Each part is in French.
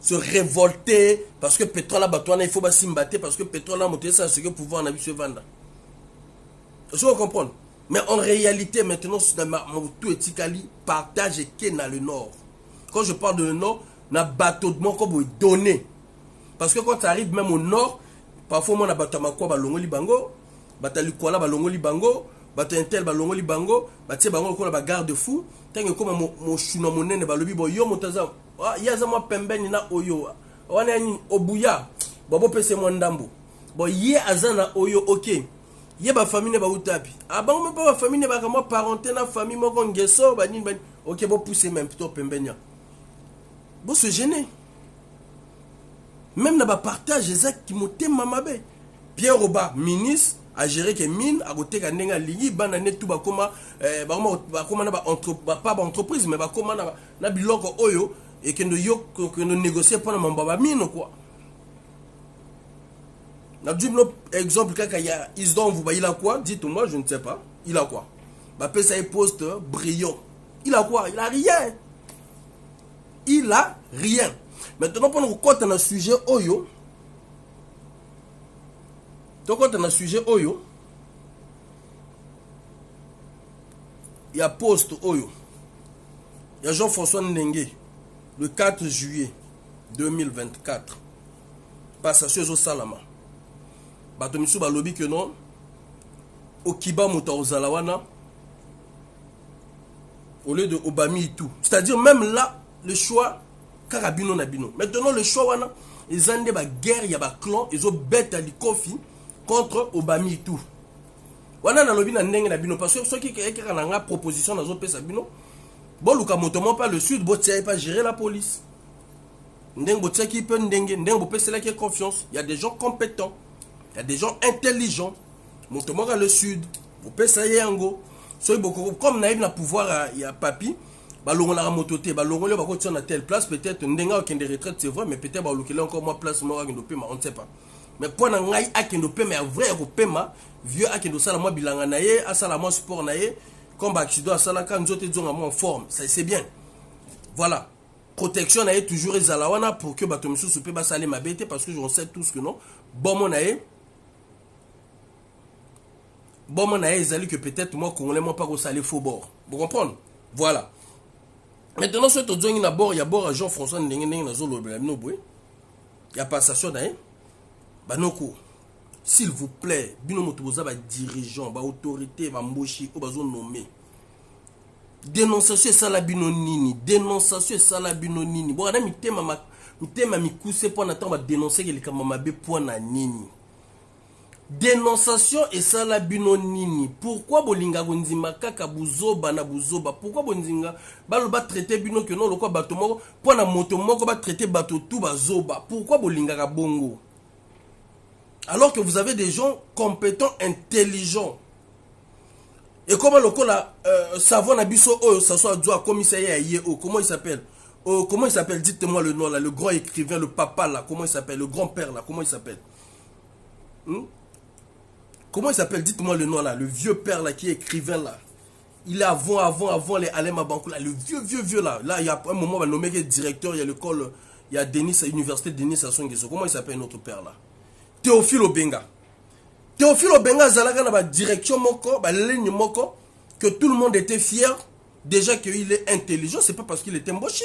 se révolter parce que pétrole a battu, il faut pas s'y battre parce que pétrole a monté ça, c'est que pouvoir en a vu se vendre. Je vous comprendre. Mais en réalité, maintenant, tout est Tikali, partage et qui est dans le nord. Quand je parle de le nord, on a bateau de mon comme donné. Parce que quand tu arrives même au nord, parfois on a bateau à balongo libango, bateau likwala balongo libango, bateau intel balongo libango, bateau bango ko la garde fou, tant que comme mon chuna monene balobi bo yo motaza, ya za mo pembeni na oyo. Wana ni obuya, bobo pese mo ndambo. Bo ye azana oyo OK. Ye ba famille ba utapi. Ah ba mo ba famille ba kama parenté na famille mo ngeso ba ni OK bo pousser même plutôt pembeni. Bo se gêner. Même dans le partage, qui montent mamabe. Pierre Roba, ministre, a géré que mine, a côté qu'à n'enga ligi, banane tout ba comment, pas entreprise, mais ba comment na biloko oyo et que nous yo que nous négocier pour mon baba mine quoi. Na du exemple quand il y a Isdon vous il a quoi? Dites-moi, je ne sais pas. Il a quoi? Bah ça est poste brillant. Il a quoi? Il a rien. Il a rien. Maintenant, pour nous compter dans le sujet Oyo, donc quand on a sujet Oyo, il y a poste Oyo, il y a Jean-François Ndengue, le 4 juillet 2024, passation au Salama. Batomisu balobi que non, Okiba Mouta Ozalawana, au lieu de Obami et tout. C'est-à-dire, même là, le choix. Karabino Nabino. Maintenant, le choix, ils ont des guerres, il y a des clans, ils ont bête à l'ikofi contre Obami et tout. Wana na lobi na ndenge Nabino parce que ceux qui ont une proposition dans un Sabino, bon, Luka Motomo pas le sud, bon, tu pas gérer la police. Ndenge botia qui peut ndenge, ndenge c'est là qui a confiance. Il y a des gens compétents, il y a des gens intelligents. Motomo a le sud, bon, ça y est, Ango. Comme naïf na pouvoir, il y a papi. Balongo la mototé, balongo le bako tient à telle place, peut-être ndenga qui des retraites c'est vrai, mais peut-être balongo là encore moi place moi qui paiement, on ne sait pas. Mais pour na ngai akendo paiement vrai au paiement, vieux akendo sala moi bilanga naie, asala moi sport naie, comme accident asala kan nzote zonga moi en forme, ça c'est bien. Voilà. Protection naie toujours ezalawana pour que bato misu se peut ba saler ma bête parce que je sais tous que non. Bon mon naie. Bon mon naie ezali que peut-être moi congolais moi pas au saler faux bord. Vous comprenez? Voilà. Maintenant, ce que tu dis, il y a Jean-François Ndengue, il y a passation d'ailleurs. S'il vous plaît, binomotoza ba dirigeant, ba autorité, ba mboshi, ba zone nommé. Dénonciation ça la binonini, dénonciation ça la binonini. Bon, on a mis thème mi cousse pour n'attendre ba dénoncer que les kamamabe pour na nini. Dénonciation et ça la binonini. Pourquoi bolinga gonzima kaka buzoba na buzoba? Pourquoi bonzinga baloba traiter bino que non lokwa bato moko pour na moto moko ba traiter bato tout bazoba? Pourquoi bolinga ka bongo? Alors que vous avez des gens compétents, intelligents. Et comment le cola savon na biso oyo ça soit doit commissariat yeo, comment il s'appelle? Comment il s'appelle? Dites-moi le nom là, le grand écrivain, le papa là, comment il s'appelle? Le grand-père là, comment il s'appelle? Comment il s'appelle? Dites-moi le nom là, le vieux père là qui est écrivain là. Il est avant les Alema Banco là, le vieux là. Là, il y a un moment, on va nommer directeur, il y a l'école, il y a Denis, l'université Denis Sassou Nguesso. Comment il s'appelle notre père là? Théophile Obenga. Théophile Obenga, Zalaga na ba direction moko, ba ligne moko, que tout le monde était fier. Déjà qu'il est intelligent, c'est pas parce qu'il est embauché.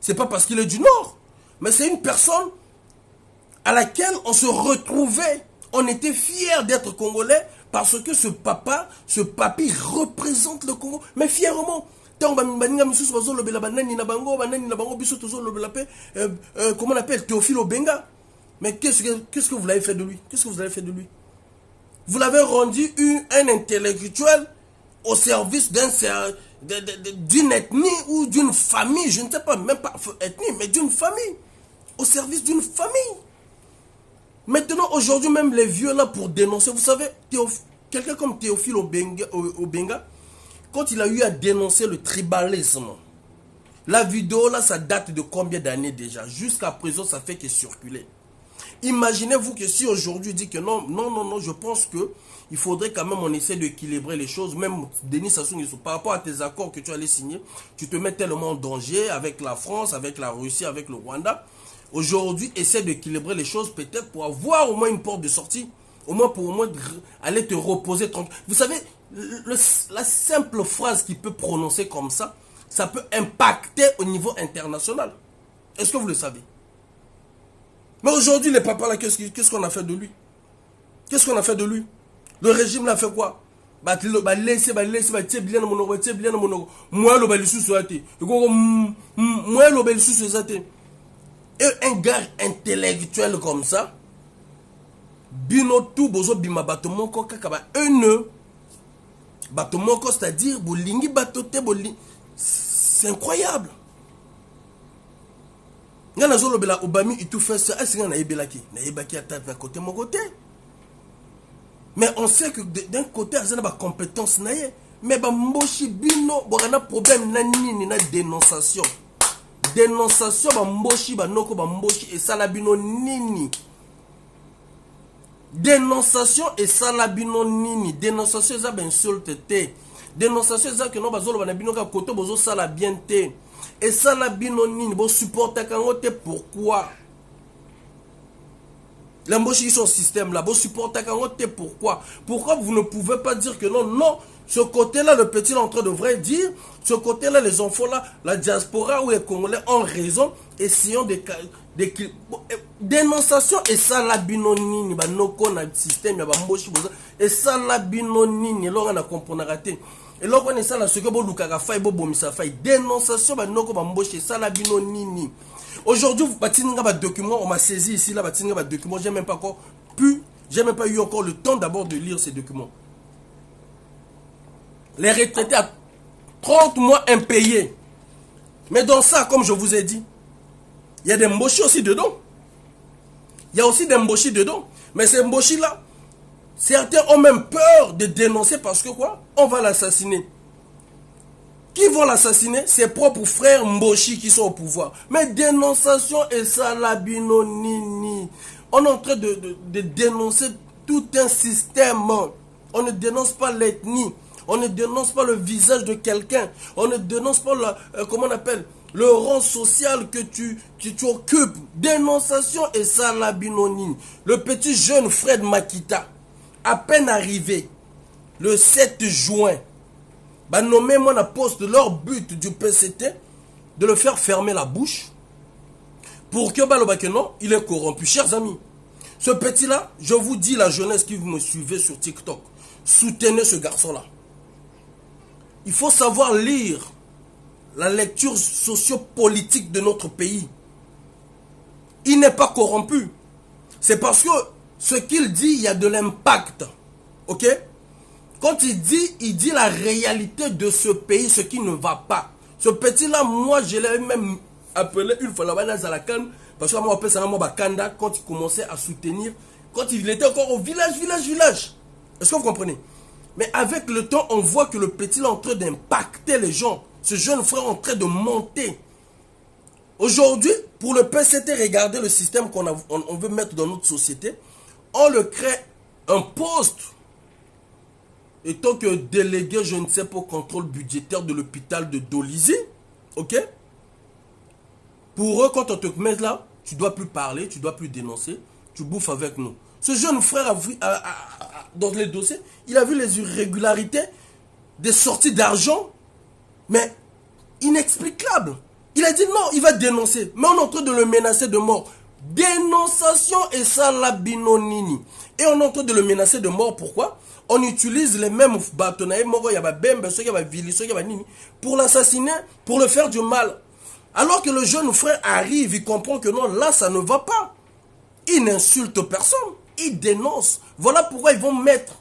C'est pas parce qu'il est du Nord. Mais c'est une personne à laquelle on se retrouvait. On était fiers d'être Congolais parce que ce papy représente le Congo. Mais fièrement. Comment on appelle Théophile Obenga? Mais qu'est-ce que vous l'avez fait de lui? Qu'est-ce que vous avez fait de lui? Vous l'avez rendu un intellectuel au service d'une ethnie ou d'une famille. Je ne sais pas, même pas ethnie, mais d'une famille. Au service d'une famille. Maintenant, aujourd'hui, même les vieux là pour dénoncer, vous savez, quelqu'un comme Théophile Obenga, quand il a eu à dénoncer le tribalisme, la vidéo là, ça date de combien d'années déjà? Jusqu'à présent, ça fait que circuler. Imaginez-vous que si aujourd'hui dit que non, non, non, non, je pense que il faudrait quand même on essaie d'équilibrer les choses. Même Denis Sassou Nguesso, par rapport à tes accords que tu allais signer, tu te mets tellement en danger avec la France, avec la Russie, avec le Rwanda. Aujourd'hui, essaie d'équilibrer les choses peut-être pour avoir au moins une porte de sortie. Au moins pour au moins aller te reposer tranquille. Vous savez, la simple phrase qu'il peut prononcer comme ça peut impacter au niveau international. Est-ce que vous le savez? Mais aujourd'hui, les papas là, qu'est-ce qu'on a fait de lui? Qu'est-ce qu'on a fait de lui? Le régime l'a fait quoi? Laissez, bien mon moi le balisou souhaité. Moi le balisou souhaité. Et un gars intellectuel comme ça, bino tout bozo bima batomoko kakaba une batomoko, c'est-à-dire bolingi batote bolingi. C'est incroyable. Ngana zolo bela obami itu fait ça, est-ce ngana ebelaki? Na ebaki attaque na côté mon côté. Mais on sait que d'un côté, il y a des compétences. Mais il y a un problème de dénonciation. Dénonciation, et ça la bino nini. Dénonciation et ça la bino nini. Dénonciation, c'est une insulte. Dénonciation, c'est que non, ça la bien. Et ça la bino nini. Vous supportez pourquoi? L'embauche son système là, vous supportez pourquoi? Pourquoi vous ne pouvez pas dire que non, non, ce côté-là, le petit l'entre devrait dire, ce côté-là, les enfants là, la diaspora ou les Congolais ont raison, essayons de dénonciation et ça la binonini, bah no qu'on a le système, bah m'embauche et ça la binonini, là on a compris raté. Et là on est ça là, ce que vous lukaka faille, vous bomisa faille, dénonciation, bah no qu'on m'embauche et ça la binonini. Aujourd'hui, document, on m'a saisi ici, là, document, j'ai même pas eu encore le temps d'abord de lire ces documents. Les retraités à 30 mois impayés. Mais dans ça, comme je vous ai dit, il y a des mbochis aussi dedans. Il y a aussi des mbochis dedans. Mais ces mbochis là, certains ont même peur de dénoncer parce que quoi? On va l'assassiner. Qui vont l'assassiner? Ses propres frères Mboshi qui sont au pouvoir. Mais dénonciation et ça la binonini. On est en train de dénoncer tout un système. On ne dénonce pas l'ethnie. On ne dénonce pas le visage de quelqu'un. On ne dénonce pas comment on appelle, le rang social que tu occupes. Dénonciation et ça la binonini. Le petit jeune Fred Makita, à peine arrivé le 7 juin, bah nommer moi la poste de leur but du PCT de le faire fermer la bouche pour que bah le non, il est corrompu. Chers amis, ce petit là, je vous dis la jeunesse qui vous me suivez sur TikTok, soutenez ce garçon là. Il faut savoir lire la lecture sociopolitique de notre pays. Il n'est pas corrompu. C'est parce que ce qu'il dit, il y a de l'impact. Ok? Quand il dit la réalité de ce pays, ce qui ne va pas. Ce petit-là, moi, je l'ai même appelé une fois là-bas à la canne, parce que moi, on appelle ça Bakanda, quand il commençait à soutenir, quand il était encore au village. Est-ce que vous comprenez? Mais avec le temps, on voit que le petit est en train d'impacter les gens. Ce jeune frère est en train de monter. Aujourd'hui, pour le PCT, regardez le système on veut mettre dans notre société. On le crée un poste. Étant que délégué, je ne sais pas, au contrôle budgétaire de l'hôpital de Dolizy, ok? Pour eux, quand on te met là, tu ne dois plus parler, tu ne dois plus dénoncer, tu bouffes avec nous. Ce jeune frère a vu, dans les dossiers, il a vu les irrégularités des sorties d'argent, mais inexplicables. Il a dit non, il va dénoncer, mais on est en train de le menacer de mort. Dénonciation et ça la binonini. Et on est en train de le menacer de mort, pourquoi? On utilise les mêmes bâtons, pour l'assassiner, pour le faire du mal. Alors que le jeune frère arrive, il comprend que non, là, ça ne va pas. Il n'insulte personne, il dénonce. Voilà pourquoi ils vont mettre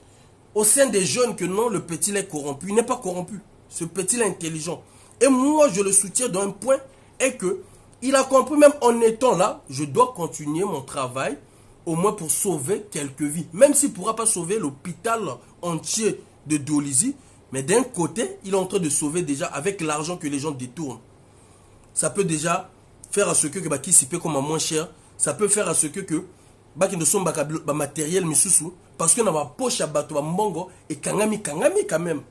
au sein des jeunes que non, le petit est corrompu. Il n'est pas corrompu. Ce petit est intelligent. Et moi, je le soutiens d'un point, est que il a compris, même en étant là, je dois continuer mon travail, au moins pour sauver quelques vies. Même s'il ne pourra pas sauver l'hôpital entier de Dolizy, mais d'un côté, il est en train de sauver déjà avec l'argent que les gens détournent. Ça peut déjà faire à ce que qui s'y paie comme à moins cher, ça peut faire à ce que baki de somba ba matériel misusu parce que na ba poche à bato ba mbongo et kangami quand même.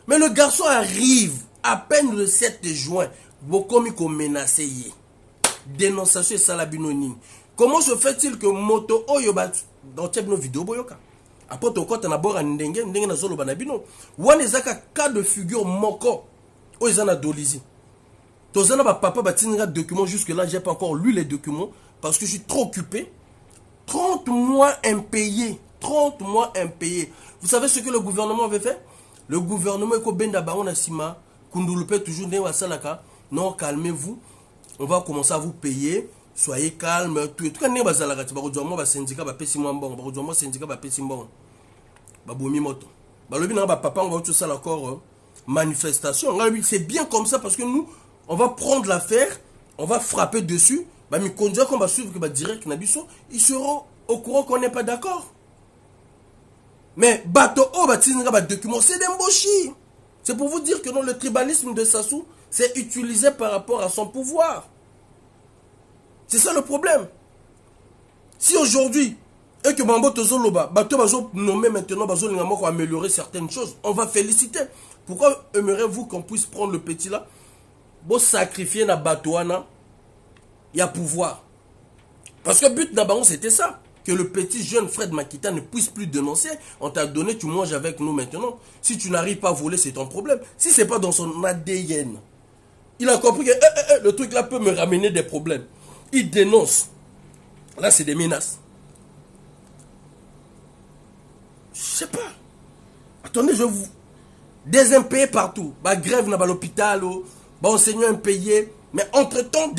Mais le garçon arrive à peine le 7 juin, bokomi ko menacé yé. Dénonciation et salabino nini. Comment se fait-il que moto oyo ba dans tchebno vidéo boyoka? Après to kota na bora ndenge na zolo banabino. Wana ezaka cas de figure moko. O ezana dolizi. Tozana ba papa ba tinga documents jusque là, j'ai pas encore lu les documents parce que je suis trop occupé. 30 mois impayés. 30 mois impayés. Vous savez ce que le gouvernement avait fait? Le gouvernement est benda baron asima kundulupe toujours ne wasalaka. Non, calmez-vous. On va commencer à vous payer. Soyez calme. Tout cas ne bazalaka ti bakozwa ba syndicat ba pesi mo mbongo, bakozwa syndicat ba pesi mbongo. Ba bomi moto. Ba lobi na ba papa on va tout ça l'accord manifestation. C'est bien comme ça parce que nous on va prendre l'affaire, on va frapper dessus. Bah, mi conduire qu'on va suivre que bah direct nabiso, ils seront au courant qu'on n'est pas d'accord. Mais bateau oh bah tinga bah document c'est d'emboshi. C'est pour vous dire que non, le tribalisme de Sassou c'est utilisé par rapport à son pouvoir. C'est ça le problème. Si aujourd'hui et que Mambo Tozoloba, bateau bazo nommé maintenant bazo lingamo pour améliorer certaines choses, on va féliciter. Pourquoi aimeriez-vous qu'on puisse prendre le petit là, bon sacrifier na batouana? Il y a pouvoir. Parce que le but d'abord c'était ça. Que le petit jeune Fred Makita ne puisse plus dénoncer. On t'a donné, tu manges avec nous maintenant. Si tu n'arrives pas à voler, c'est ton problème. Si c'est pas dans son ADN. Il a compris que le truc là peut me ramener des problèmes. Il dénonce. Là, c'est des menaces. Je sais pas. Attendez, je vous... Des impayés partout. Bah, grève dans l'hôpital, bah, enseignants impayés. Mais entre-temps,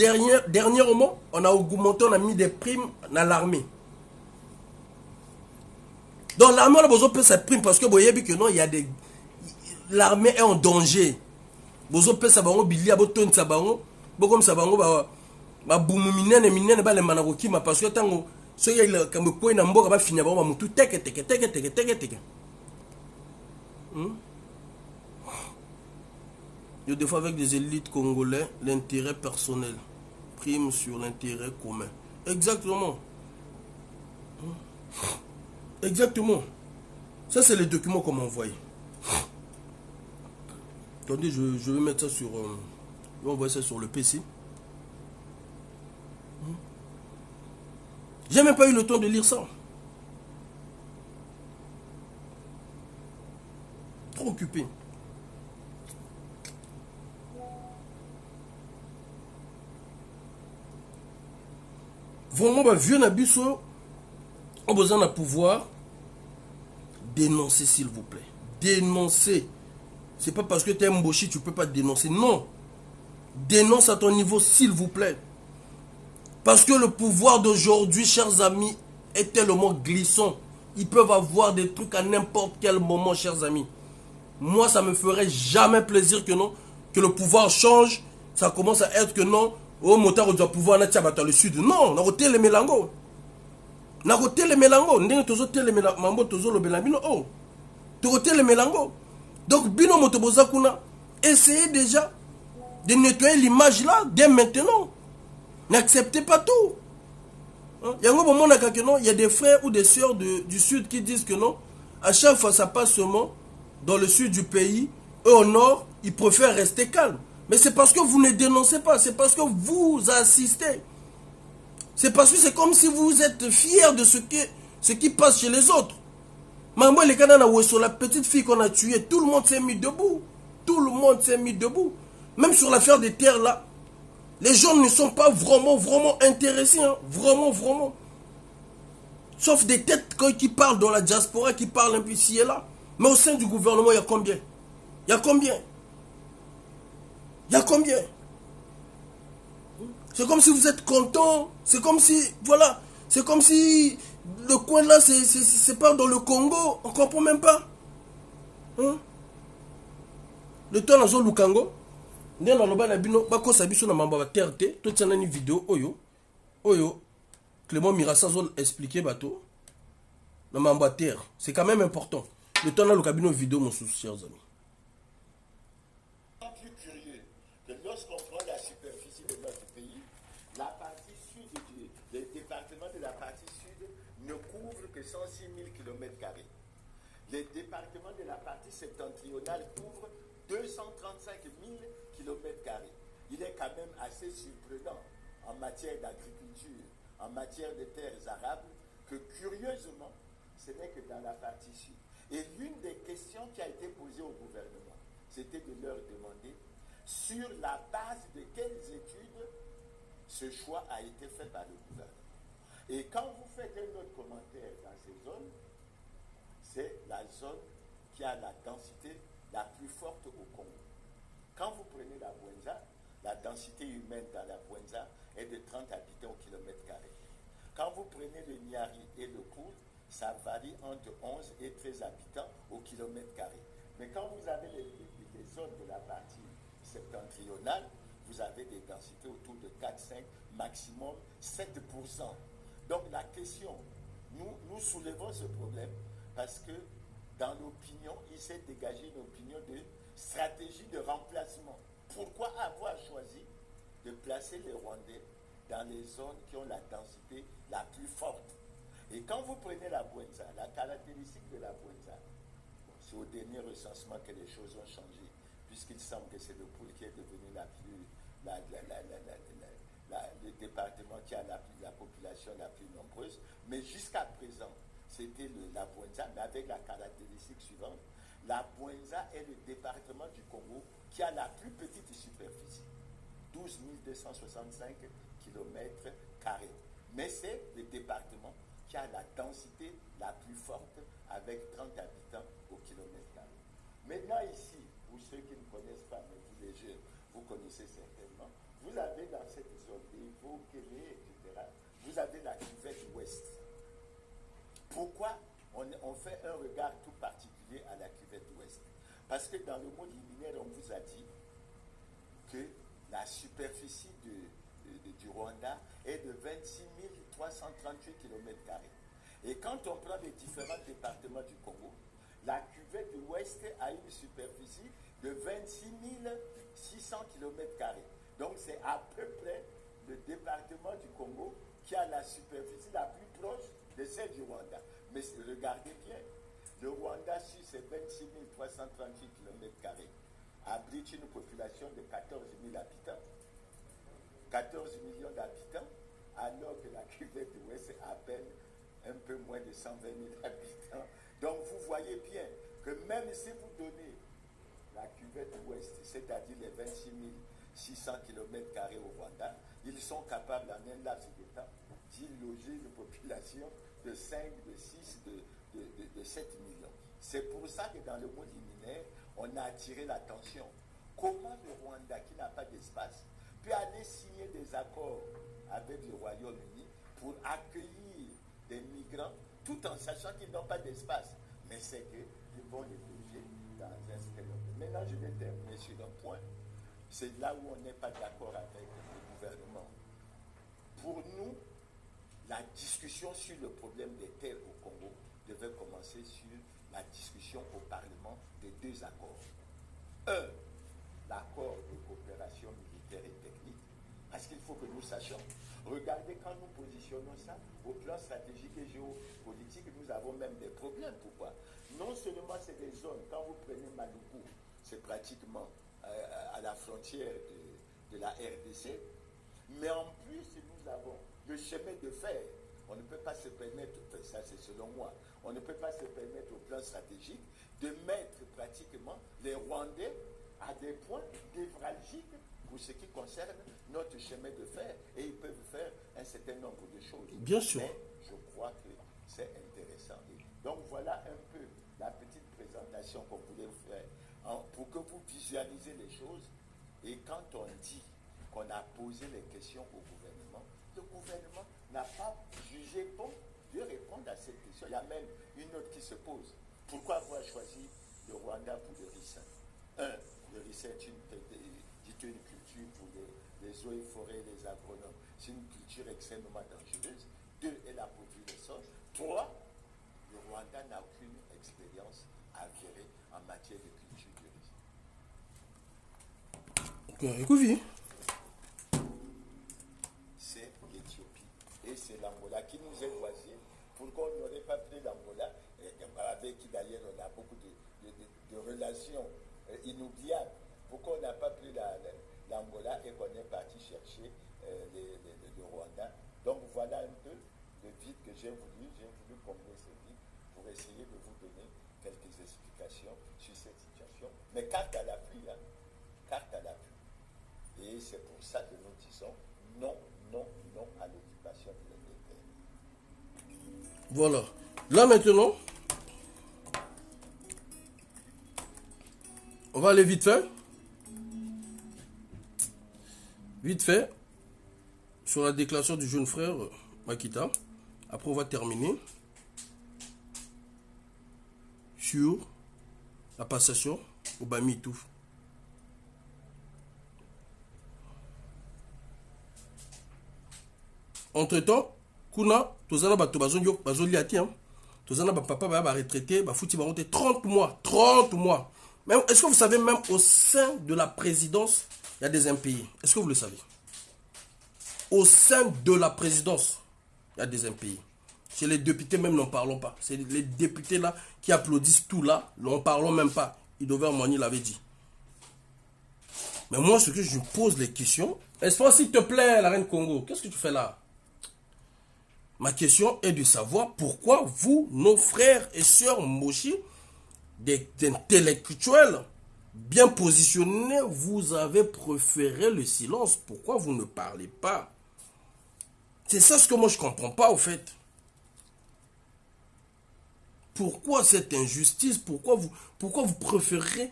dernièrement, on a augmenté, on a mis des primes dans l'armée. Donc l'armée, on a besoin de payer cette prime parce que vous voyez que non, il y a des... L'armée est en danger. Vous avez besoin de payer billet, vous avez besoin de payer ba bumu minene ba le manakoki ma parce que tango so ya le kambo ko na mboka ba finya ba mutu teke. Des fois avec des élites congolais, l'intérêt personnel prime sur l'intérêt commun. Exactement. Exactement. Ça, c'est les documents qu'on m'a envoyés. Attendez, je vais mettre ça sur... je vais envoyer ça sur le PC. J'ai même pas eu le temps de lire ça. Trop occupé. Vraiment, bah, vieux Nabiso, on a besoin de pouvoir dénoncer, s'il vous plaît. Dénoncer. C'est pas parce que tu es Mboshi, tu peux pas dénoncer. Non. Dénonce à ton niveau, s'il vous plaît. Parce que le pouvoir d'aujourd'hui, chers amis, est tellement glissant. Ils peuvent avoir des trucs à n'importe quel moment, chers amis. Moi, ça me ferait jamais plaisir que non, que le pouvoir change. Ça commence à être que non, oh, motard doit pouvoir dans le sud. Non, on a côté les mélango. On a côté les mélango. On a côté les mélango. Oh, côté les mélango. Donc, bino motoboza kuna, essayez déjà de nettoyer l'image là dès maintenant. N'acceptez pas tout. Il y a des frères ou des sœurs du sud qui disent que non, à chaque fois ça passe seulement dans le sud du pays, eux au nord, ils préfèrent rester calmes. Mais c'est parce que vous ne dénoncez pas, c'est parce que vous assistez. C'est parce que c'est comme si vous êtes fiers de ce qui passe chez les autres. Maman, les Canada, la petite fille qu'on a tuée, tout le monde s'est mis debout. Tout le monde s'est mis debout. Même sur l'affaire des terres là. Les gens ne sont pas vraiment intéressés. Hein. Vraiment. Sauf des têtes qui parlent dans la diaspora, qui parlent un peu ici et là. Mais au sein du gouvernement, il y a combien? C'est comme si vous êtes content. C'est comme si, voilà. C'est comme si le coin là, c'est pas dans le Congo. On comprend même pas. Hein? Le temps dans le Lukango. Ndé na loba na bino bako sabiso na mamba ba terre to tsana ni vidéo oyo Clément Mirassa zone expliquer bateau na mamba terre, c'est quand même important. Le temps na le cabino vidéo mon sous chers amis. Plus curieux que lorsqu'on prend la superficie de notre pays, la partie sud du département de la partie sud de 106 000 km². Les départements de la partie septentrionale couvrent 235 000 km². Il est quand même assez surprenant en matière d'agriculture, en matière de terres arables, que curieusement, ce n'est que dans la partie sud. Et l'une des questions qui a été posée au gouvernement, c'était de leur demander sur la base de quelles études ce choix a été fait par le gouvernement. Et quand vous faites un autre commentaire dans ces zones, c'est la zone qui a la densité la plus forte au Congo. Quand vous prenez la Bwenza, la densité humaine dans la Bwenza est de 30 habitants au kilomètre carré. Quand vous prenez le Niari et le Koul, ça varie entre 11 et 13 habitants au kilomètre carré. Mais quand vous avez les zones de la partie septentrionale, vous avez des densités autour de 4, 5, maximum 7%. Donc la question, nous soulevons ce problème parce que dans l'opinion, il s'est dégagé une opinion de stratégie de remplacement. Pourquoi avoir choisi de placer les Rwandais dans les zones qui ont la densité la plus forte? Et quand vous prenez la Bwenza, la caractéristique de la Bwenza, c'est au dernier recensement que les choses ont changé, puisqu'il semble que c'est le Poul qui est devenu le département qui a la population la plus nombreuse. Mais jusqu'à présent, c'était la Bwenza, mais avec la caractéristique suivante. La Bwenza est le département du Congo qui a la plus petite superficie, 12 265 km². Mais c'est le département qui a la densité la plus forte avec 30 habitants au kilomètre carré. Maintenant ici, pour ceux qui ne connaissent pas, mais vous les jeunes, vous connaissez certainement, vous avez dans cette zone d'Evo, Kélé, etc., vous avez la cuvette ouest. Pourquoi on fait un regard tout particulier à la cuvette ouest? Parce que dans le mot liminaire, on vous a dit que la superficie du Rwanda est de 26 338 km². Et quand on prend les différents départements du Congo, la cuvette ouest a une superficie de 26 600 km². Donc c'est à peu près le département du Congo qui a la superficie la plus proche de celle du Rwanda. Mais regardez bien, le Rwanda, sur ses 26 338 km², abrite une population de 14 000 habitants. 14 millions d'habitants, alors que la cuvette ouest a à peine un peu moins de 120 000 habitants. Donc vous voyez bien que même si vous donnez la cuvette ouest, c'est-à-dire les 26 600 km² au Rwanda, ils sont capables en un laps de temps d'y loger une population de 5, de 6, de 7 millions. C'est pour ça que dans le mot liminaire, on a attiré l'attention. Comment le Rwanda, qui n'a pas d'espace, peut aller signer des accords avec le Royaume-Uni pour accueillir des migrants tout en sachant qu'ils n'ont pas d'espace? Mais c'est qu'ils vont les loger dans un certain nombre. Maintenant, je vais terminer sur un point. C'est là où on n'est pas d'accord avec le gouvernement. Pour nous, la discussion sur le problème des terres au Congo devait commencer sur la discussion au Parlement des deux accords. Un, l'accord de coopération militaire et technique, parce qu'il faut que nous sachions. Regardez, quand nous positionnons ça, au plan stratégique et géopolitique, nous avons même des problèmes. Pourquoi? Non seulement c'est des zones, quand vous prenez Maluku, c'est pratiquement à la frontière de la RDC, mais en plus, nous avons le chemin de fer. On ne peut pas se permettre, ça c'est selon moi, on ne peut pas se permettre au plan stratégique de mettre pratiquement les Rwandais à des points névralgiques pour ce qui concerne notre chemin de fer, et ils peuvent faire un certain nombre de choses. Bien sûr. Mais je crois que c'est intéressant. Donc voilà un peu la petite présentation qu'on voulait vous faire pour que vous visualisez les choses. Et quand on dit qu'on a posé les questions au gouvernement, le gouvernement n'a pas jugé bon de répondre à cette question. Il y a même une autre qui se pose. Pourquoi avoir choisi le Rwanda pour le riz sain? Un, le riz sain est une culture pour les eaux et forêts, les agronomes. C'est une culture extrêmement dangereuse. Deux, elle a produit le sol. Trois, le Rwanda n'a aucune expérience avérée en matière de culture du riz. C'est l'Éthiopie et c'est l'Angola qui nous est voisine Pourquoi on n'aurait pas pris l'Angola, avec qui d'ailleurs on a beaucoup de relations inoubliables. Pourquoi on n'a pas pris l'Angola et qu'on est parti chercher le Rwanda. Donc voilà un peu le vide que j'ai voulu combler ce vide pour essayer de vous donner quelques explications sur cette situation. Mais carte à l'appui, hein, carte à l'appui. Et c'est pour ça que nous disons non, non, non à l'occupation de l'Angleterre. Voilà. Là maintenant, on va aller vite fait. Vite fait. Sur la déclaration du jeune frère Makita. Après, on va terminer sur la passation au Bami tout. Entre-temps, kuna tozana bato bazoli ati hein. Tozana ba papa ba retraité, ba fouti ba monter 30 mois, 30 mois. Même est-ce que vous savez même au sein de la présidence, il y a des impayés. Est-ce que vous le savez? Au sein de la présidence, il y a des impayés. Chez les députés même, n'en parlons pas. C'est les députés là qui applaudissent tout là, n'en parlons même pas. Idover Moigny l'avait dit. Mais moi, ce que je me pose les questions, Espace, s'il te plaît, la reine Congo, qu'est-ce que tu fais là? Ma question est de savoir pourquoi vous, nos frères et sœurs Moshi, des intellectuels bien positionnés, vous avez préféré le silence. Pourquoi vous ne parlez pas? C'est ça ce que moi je ne comprends pas au fait. Pourquoi cette injustice? Pourquoi vous préférez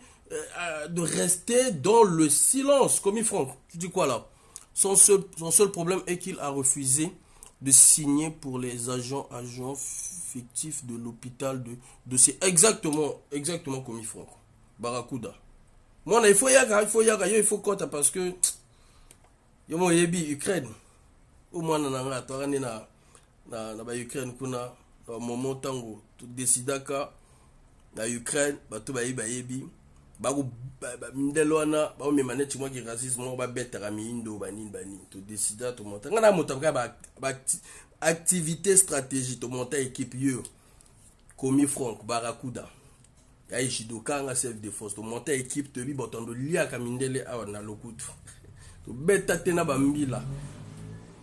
de rester dans le silence? Comme Franck, tu dis quoi là? Son seul problème est qu'il a refusé de signer pour les agents fictifs de l'hôpital de ces exactement comme Franck. Barracuda. Moi, il faut compter parce que il y a Ukraine. Au moins, na Ukraine kuna moment tango tu décida ka na Ukraine bato bayebi bako mindelwana ba memane timo ki racisme ba betara miindo bani tu décida to monta ngana moto ba activité stratégique to monta équipe yo komi Franck Barracuda ya jidoka nga chef de force to monta équipe to bi botondo lia ka mindele awa na lokutu to beta tena ba mbila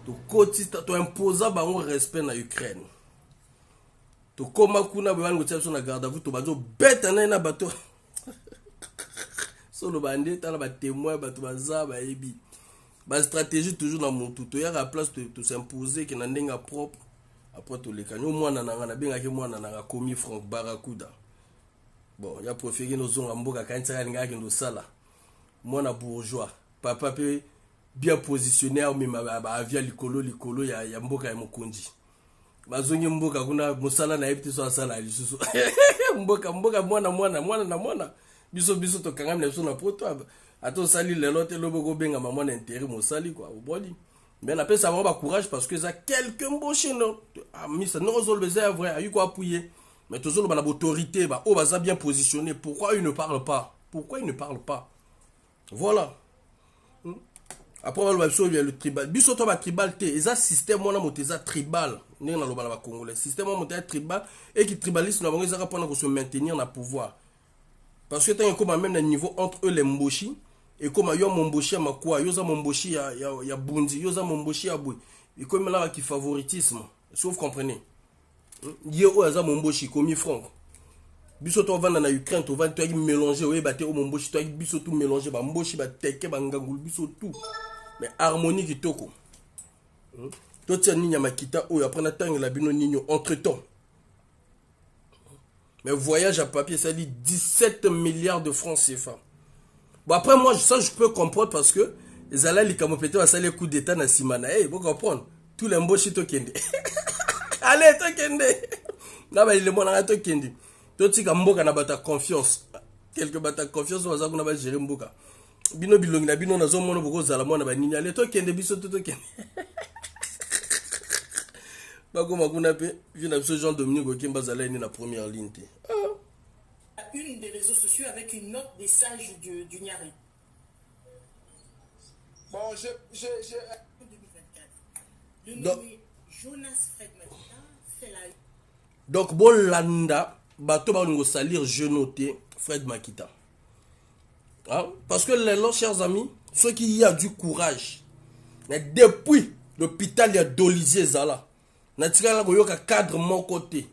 to kotista to imposa bango respect na Ukraine. To koma kuna bwana ngotsa na garde à vous to bazo beta na bato. Solo bande ta na ba témoin bato baza ba yebi. Ba stratégie toujours na montu to ya la place to s'imposer que na ndenga propre après to lekanyo mwana nanga na benga ke mwana nanga komi Franck Barracuda. Bon, ya préféré no zonga mboka kantsaka ninga ke ndo sala. Mwana bourgeois, papa pe bien positionné au même avia likolo ya mboka ya mokonzi bazongi mboka kuna musala na yepti so asala lisusu mboka mwana biso to kangam na biso na poto ato sali lelo te lobo go benga mwana intérêt mosali quoi oboli mais na pesa ba courage parce que ça quelqu'un mboché no misa no zolbeza vrai ayu ko appuyer mais toujours ba autorité ba o baza bien positionné. Pourquoi il ne parle pas? Voilà. Après on va le tribal biso to ba tribal te eza système wana moteza tribal ndenge na loba na ba congolais système wana tribal et qui tribaliste na bango ezaka pona ko se maintenir na pouvoir parce que tant comme même na niveau entre eux les mboshi et comme yo momboshi ya makwa yo za momboshi ya bundi yo za momboshi ya boy et comme là qui favoritisme si vous comprenez yo o za momboshi comme Franck biso to vanda na Ukraine to vanda to mélanger o ebate o momboshi to biso tout mélanger ba mboshi ba teke ba ngangulu biso tout mais harmonie kitoko to tia ninya makita o après na tang la bino ninyo entre temps mais voyage à papier ça dit 17 milliards de francs CFA. Bon après moi ça je peux comprendre parce que les ala likamopete va saler coup d'état na simana vous comprendre tous les mboshi to kende allez to kende na ba ile mona to kende to tika mboka na bata confiance quelque bata confiance on va ba gérer mboka bino bilongi na bino nazo mona boko zala mona ba nini allez to kende biso to kende ba koma kuna pe vina biso Jean Dominique Okimba zala ni na première ligne te une des réseaux sociaux avec une note des sages du Niari. Bon, je... 2024. Le nommé Jonas Fred Makita fait la Donc bolanda bato ba ngo salir je noté Fred Makita. Hein? Parce que les chers amis, ceux qui y a du courage, mais depuis l'hôpital il y a Dolisie Zala, natikala ko yoka cadre mon côté,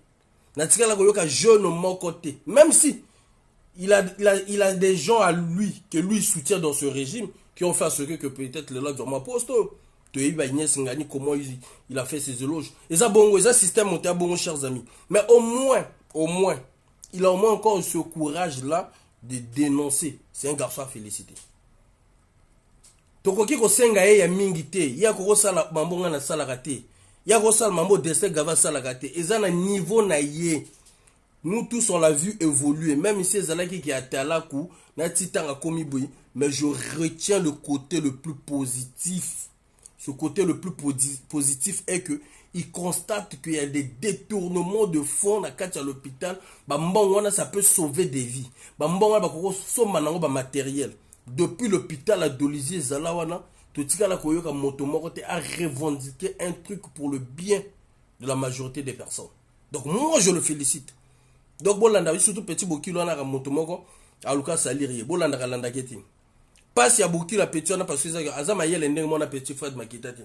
natikala ko yoka jeune mon côté, même si il a des gens à lui que lui soutient dans ce régime qui ont fait ce que peut-être le log vraiment posto. Comment il a fait ses éloges. Et ça bon, ça système monté à bon, chers amis. Mais au moins, il a au moins encore ce courage là de dénoncer. C'est un garçon à féliciter. Tokoki ko senga ya mingite, ya ko sala mambo na sala raté. Ya ko sala mambo dessin gava sala raté. Et ça na niveau na yé. Nous tous on l'a vu évoluer, même ici Zalaki qui a été à la coup, mais je retiens le côté le plus positif. Ce côté le plus positif est que il constate qu'il y a des détournements de fonds à l'hôpital. Ça peut sauver des vies. Matériel. Depuis l'hôpital à Dolisie Zalawana, a revendiqué un truc pour le bien de la majorité des personnes. Donc moi je le félicite. Donc bolanda surtout petit bokilo na motomoko aluka saliri bolanda kalanda keti passe ya bokilo la petit na parce que ça azama yele ndenge mona petit Fred Makita te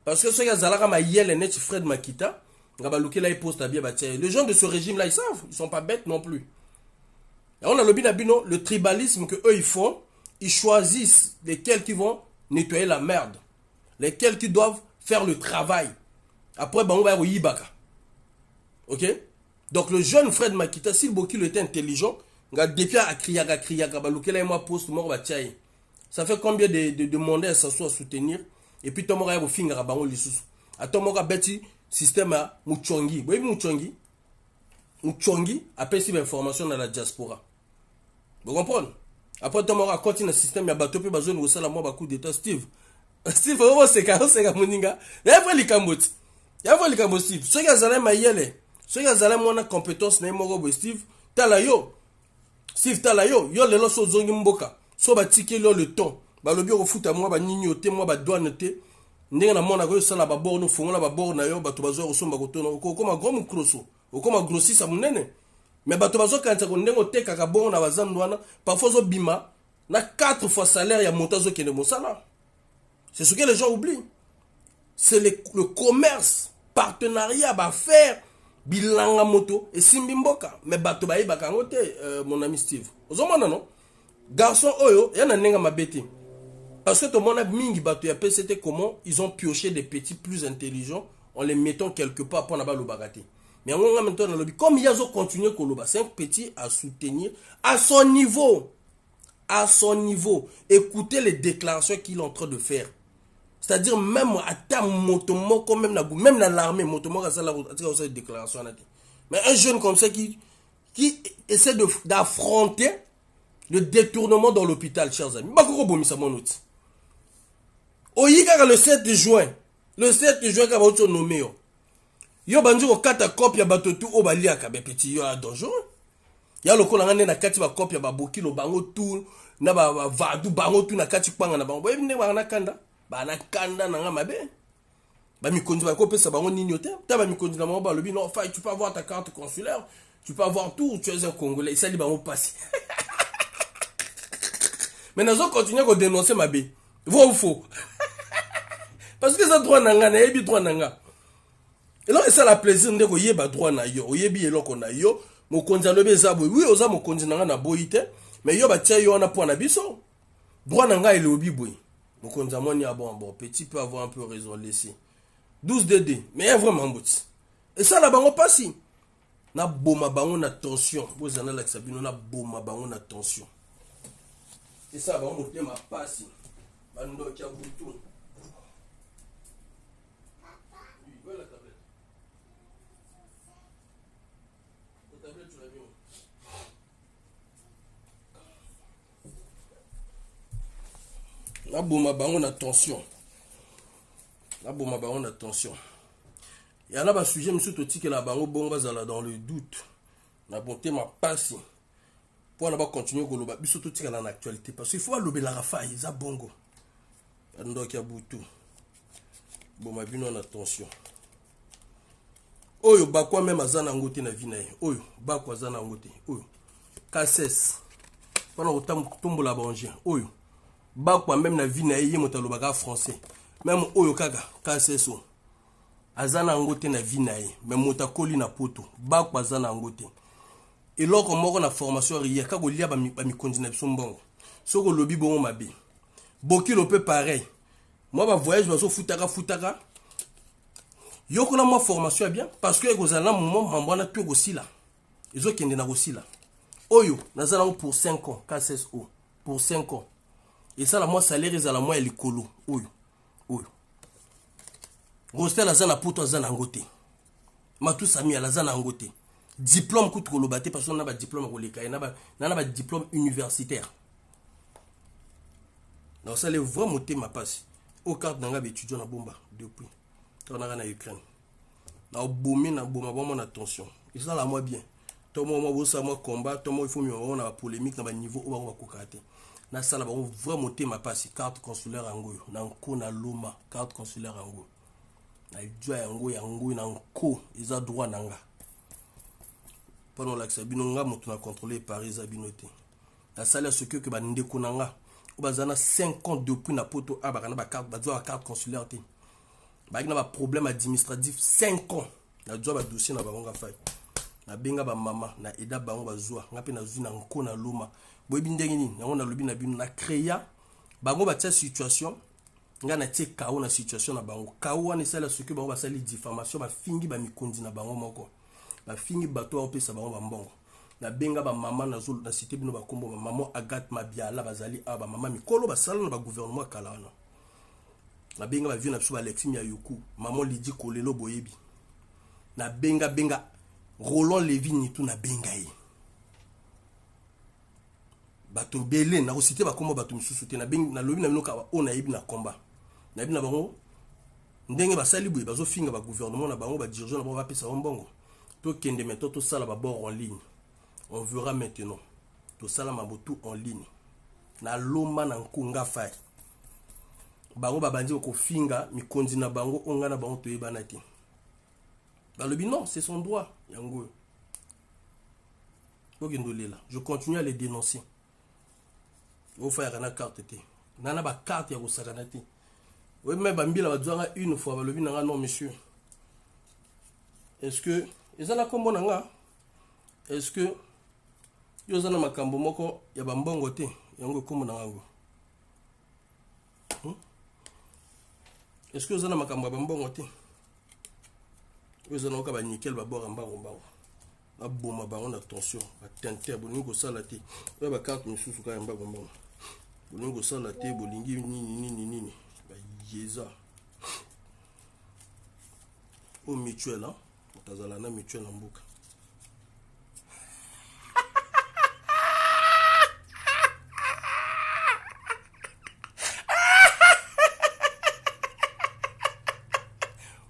parce que ceux qui azalaka ma yele net Fred Makita ngaba lukela i poste bien batia les gens de ce régime là ils savent, ils sont pas bêtes non plus. Et on a le binabino le tribalisme que eux ils font, ils choisissent lesquels qui vont nettoyer la merde, lesquels qui doivent faire le travail. Après bango ba yibaka. OK? Donc le jeune Fred Makita, si Bokilo était intelligent, depuis à criaga, moi poste, ça fait combien de demander à s'asseoir à soutenir, et puis Tomora au finger à Bango Lissous. À Tomora Betty, système à Mouchongi. Vous voyez Mouchongi a perçu l'information dans la diaspora. Vous comprenez? Après Tomora continue le système, il y a bateau, puis besoin de ça la moi coup d'état Steve. Steve, vraiment c'est quand Moninga. Il y a les Cambodges. Il y a les Cambodges Steve. Ceux qui ont maillé ceux qui ont des compétences, Steve, Talayo. Steve Talayo, yo le loso zongi mboka. So ba tike le temps. Ba lobi au foot à moi, ba nignoté, moi ba douane te. Ndenge na mona ko sala ba borno fongola ba borna yo ba to bazo ko somba ko tono ko koma gros mukroso. O koma grossisa munene. Mais ba to bazo kanza ko ndengo teka ka borna bazandwana, parfois zo bima na 4 fois salaire ya montazo kene mosala. C'est ce que les gens oublient. C'est le commerce, partenariat ba faire bilanga moto et simbimboka mais bato bayi bakangote mon ami Steve ozomona non garçon oyo yana nenga mabeti parce que tout le monde a mingi bato ya PCT comment ils ont pioché des petits plus intelligents en les mettant quelque part pour naba lo bagati mais on maintenant dans le lobby comme il y a zo continuer koloba c'est un petit à soutenir à son niveau écoutez les déclarations qu'il est en train de faire. C'est-à-dire même à terme motomoko même dans l'armée motomoko ça la déclaration. Mais un jeune comme ça qui essaie d'affronter le détournement dans l'hôpital, chers amis. Bakoko bomisa mon outil. Oyika le 7 juin ka ba nommé yo banzi ko kata copie ba totu o bali aka be petit yo a dangereux. Ya lokola ngane na kati ba copie ba bokilo bango tout na ba vadu bango tout na kati panga na bango. Boyebne ba na kanda. Bana kanda nanga mabe ba mikonzi ba ko pesa bango nini yote ta ba mikonzi na mamba lobi non fa tu peux avoir ta carte consulaire, tu peux avoir tout, tu es un Congolais, ça li bango passer. Mais nazo continuer ko dénoncer mabe vrai ou faux. Parce que ça droit nanga na yebi droit nanga et là ça la plaisir ndeko yeba droit na yo oyebi eloko na yo mokonzi alobi ezabo oui oza mokonzi nanga na boyite mais yo ba tia yo na po na biso droit nanga elobi boy. Donc on a dit, bon, petit peut avoir un peu raison, laisser. 12 DD, mais il y a vraiment un bout. Et ça, là-bas, on passe. On a bon, attention. Vous en avez l'accepté, on a bon, attention. Et ça, on a ma passe. On a tout. La tablette. La tablette, tu l'as mis où? La bombe on attention. La bombe on attention. Il y a là un sujet monsieur Toti que la bango bombe dans le doute. La bonté ma passe. Pour ne continuer que le biso Toti dans l'actualité parce qu'il faut lober la rafaille za bongo. Donc il y a boutou. Bon ma bien on attention. oyo bakwa même azana ngote na vina ye oyo bakwa azana ngote oyo KSS pendant autant tombo la banger oyo bakwa même na vina ye motalo baka français même oyo kaka KSS azana ngote na vina ye même motakoli na poto bakwa azana ngote eloko moko na formation riya ka ko lia ba mikonzi na biso mbongo soko lobi bongo mabe bokilo pe pareil moi ba voyage baso futaka yoko na moi formation est bien parce que ekozala moment mambwana to kosila ezokende na kosila oyo nazala pour 5 ans KSSO pour 5 ans et ça la moi salaire ezala moi likolo oyo Rostel azana poto azana ngote Matou Sami azana ngote diplôme coûte kolobate parce qu'on a ba diplôme koleka na ba diplôme universitaire. Donc ça les vraiment thème passe au carte nanga étudiant na bomba depuis on a na Ukraine. Na bomé na bomba vraiment attention. Et ça la moi bien. Tout moi bossa moi combat, tout moi il faut mieux on a polémique na ba niveau on va kokate. Na ça la vraiment thème passe carte consulaire angoyo na nko na loma carte consulaire angoyo. Na idwa yango na nko eza droit nanga. Pendant l'accès binonga moto na contrôler Paris abinoté la salle ce que ba ndeko nanga o bazana 5 ans depuis na poto abakana ba carte ba carte consulaire té ba na ba problème administratif 5 ans na ba dossier na bango fa na benga ba mama na eda bango bazwa ngape na zuna nko na loma boyebi ndenge nini na ona lobi na bino na créa bango ba tia situation nga na tie kao na situation na bango kao wana sala ce que bango ba sali diffamation ba fingi ba mikondi na bango moko ba fingi bato opesa bango ba mbongo na benga ba mama na zolo na cité bino ba kombo ba maman Agathe Mabiala bazali aba mama mikolo ba sala na ba gouvernement kala wana na benga ba vieux na biso ba Alexis Miayoku maman Lydie Kolelo boyebi na benga Roland Lévy Nitou na benga yi bato belé na cité ba kombo bato misusu te na benga na lobi na bino ka ona yebi na combat na bino bango ndenge ba sali boye bazo finga ba gouvernement na bango ba dirigeant na bango ba pesa mbongo to kende méthode to sala ba bord en ligne. On verra maintenant. Tout ça là mabotu en ligne. Na loma na nkunga fai. Bango babandi ko finga mikondi na bango onga na bango to yebana te. Ba lobi non, c'est son droit yango. Bogendolela. Je continue à les dénoncer. Au faire na carte te. Nana ba carte ya ko sakana te. Oui mais bambila bazwanga une fois ba lobi nanga non monsieur. Est-ce que ezala kombo nanga? Est-ce que yozana makambo moko ya bambongo te yango kombo nanga ngo? Est-ce que yozana makambo ya bambongo te? Yozana ka ba nickel ba bora mbango. Na boma bango na tension, ba tenter bolingi ko sala te. Ba ba carte misusu ka mbango. Bolingi ko sala te bolingi nini. Ba yeza. Au mutuel hein. Tazala na mutuel na mboka.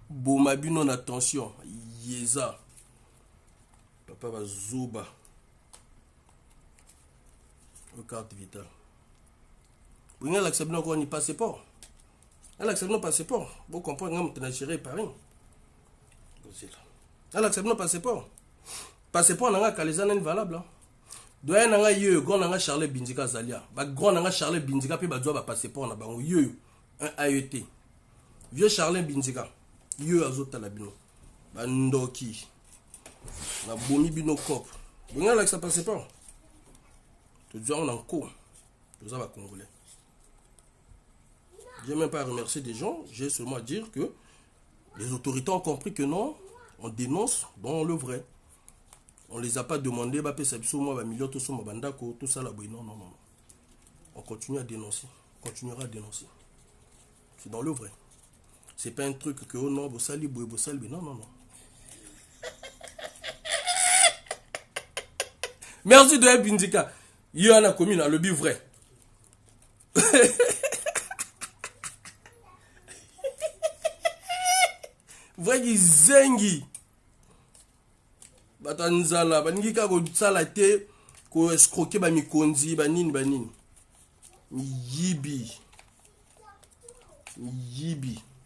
Boma bino na tension yeza papa bazuba au carte vitale bonga l'accepte non ko ni passeport elle accepte non passeport bon comprendre ngam tena gérer Paris là elle accepte non passeport nanga kalezana invalable doya nanga yo grand nanga Charles Bindika Zalia ba grand nanga Charles Bindika pe ba doit ba passeport na bango yo un AET vieux Charles Bindika yo azota la bino bandoki na bomi bino cop bonga la ça passe pas tout genre on en cours nous avons congolais. Je n'ai même pas à remercier des gens, j'ai seulement à dire que les autorités ont compris que non, on dénonce dans le vrai. On les a pas demandé bah pesa biso moi ba million to so bandako tout ça là non. On continue à dénoncer, on continuera à dénoncer. C'est dans le vrai. C'est pas un truc que oh non, bosali non. Merci de Bindika. Il y en a commis le but vrai. Vrai qui zengi. Batanzala, baningi ka ko sala te ko escroquer ba mikonzi banini. Yibi.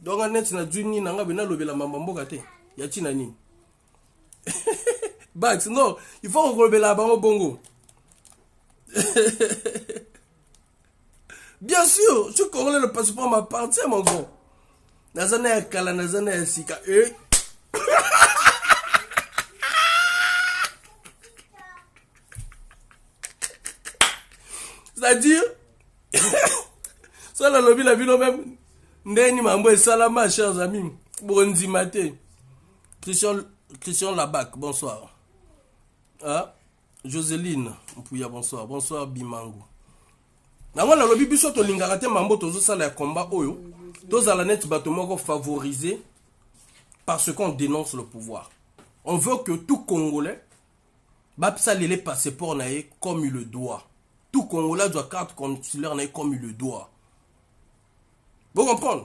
Donc net na djuni nanga bena lobela mamba mboka te. Ya tina nini? Bax, non, il faut enlever la banque au bongo. Bien sûr, je suis congolais, le passeport m'appartient, mon gros. Nazana Kala, Nazana Sika. C'est-à-dire, ça, la lobby, la ville, même, Ndeni Mambo Salama, chers amis. Bondi Maté. Christian Labac, bonsoir. Ah, Joseline Mpouya, bonsoir. Bonsoir, Bimango. Nango la lobby biso to lingaka te mambo tozo sala ya combat oyo. Toza la net bato moko favorisé parce qu'on dénonce le pouvoir. On veut que tout Congolais bapsa les passeports naé comme il le doit. Tout Congolais doit carte consulaire naé comme il le doit. Vous comprenez?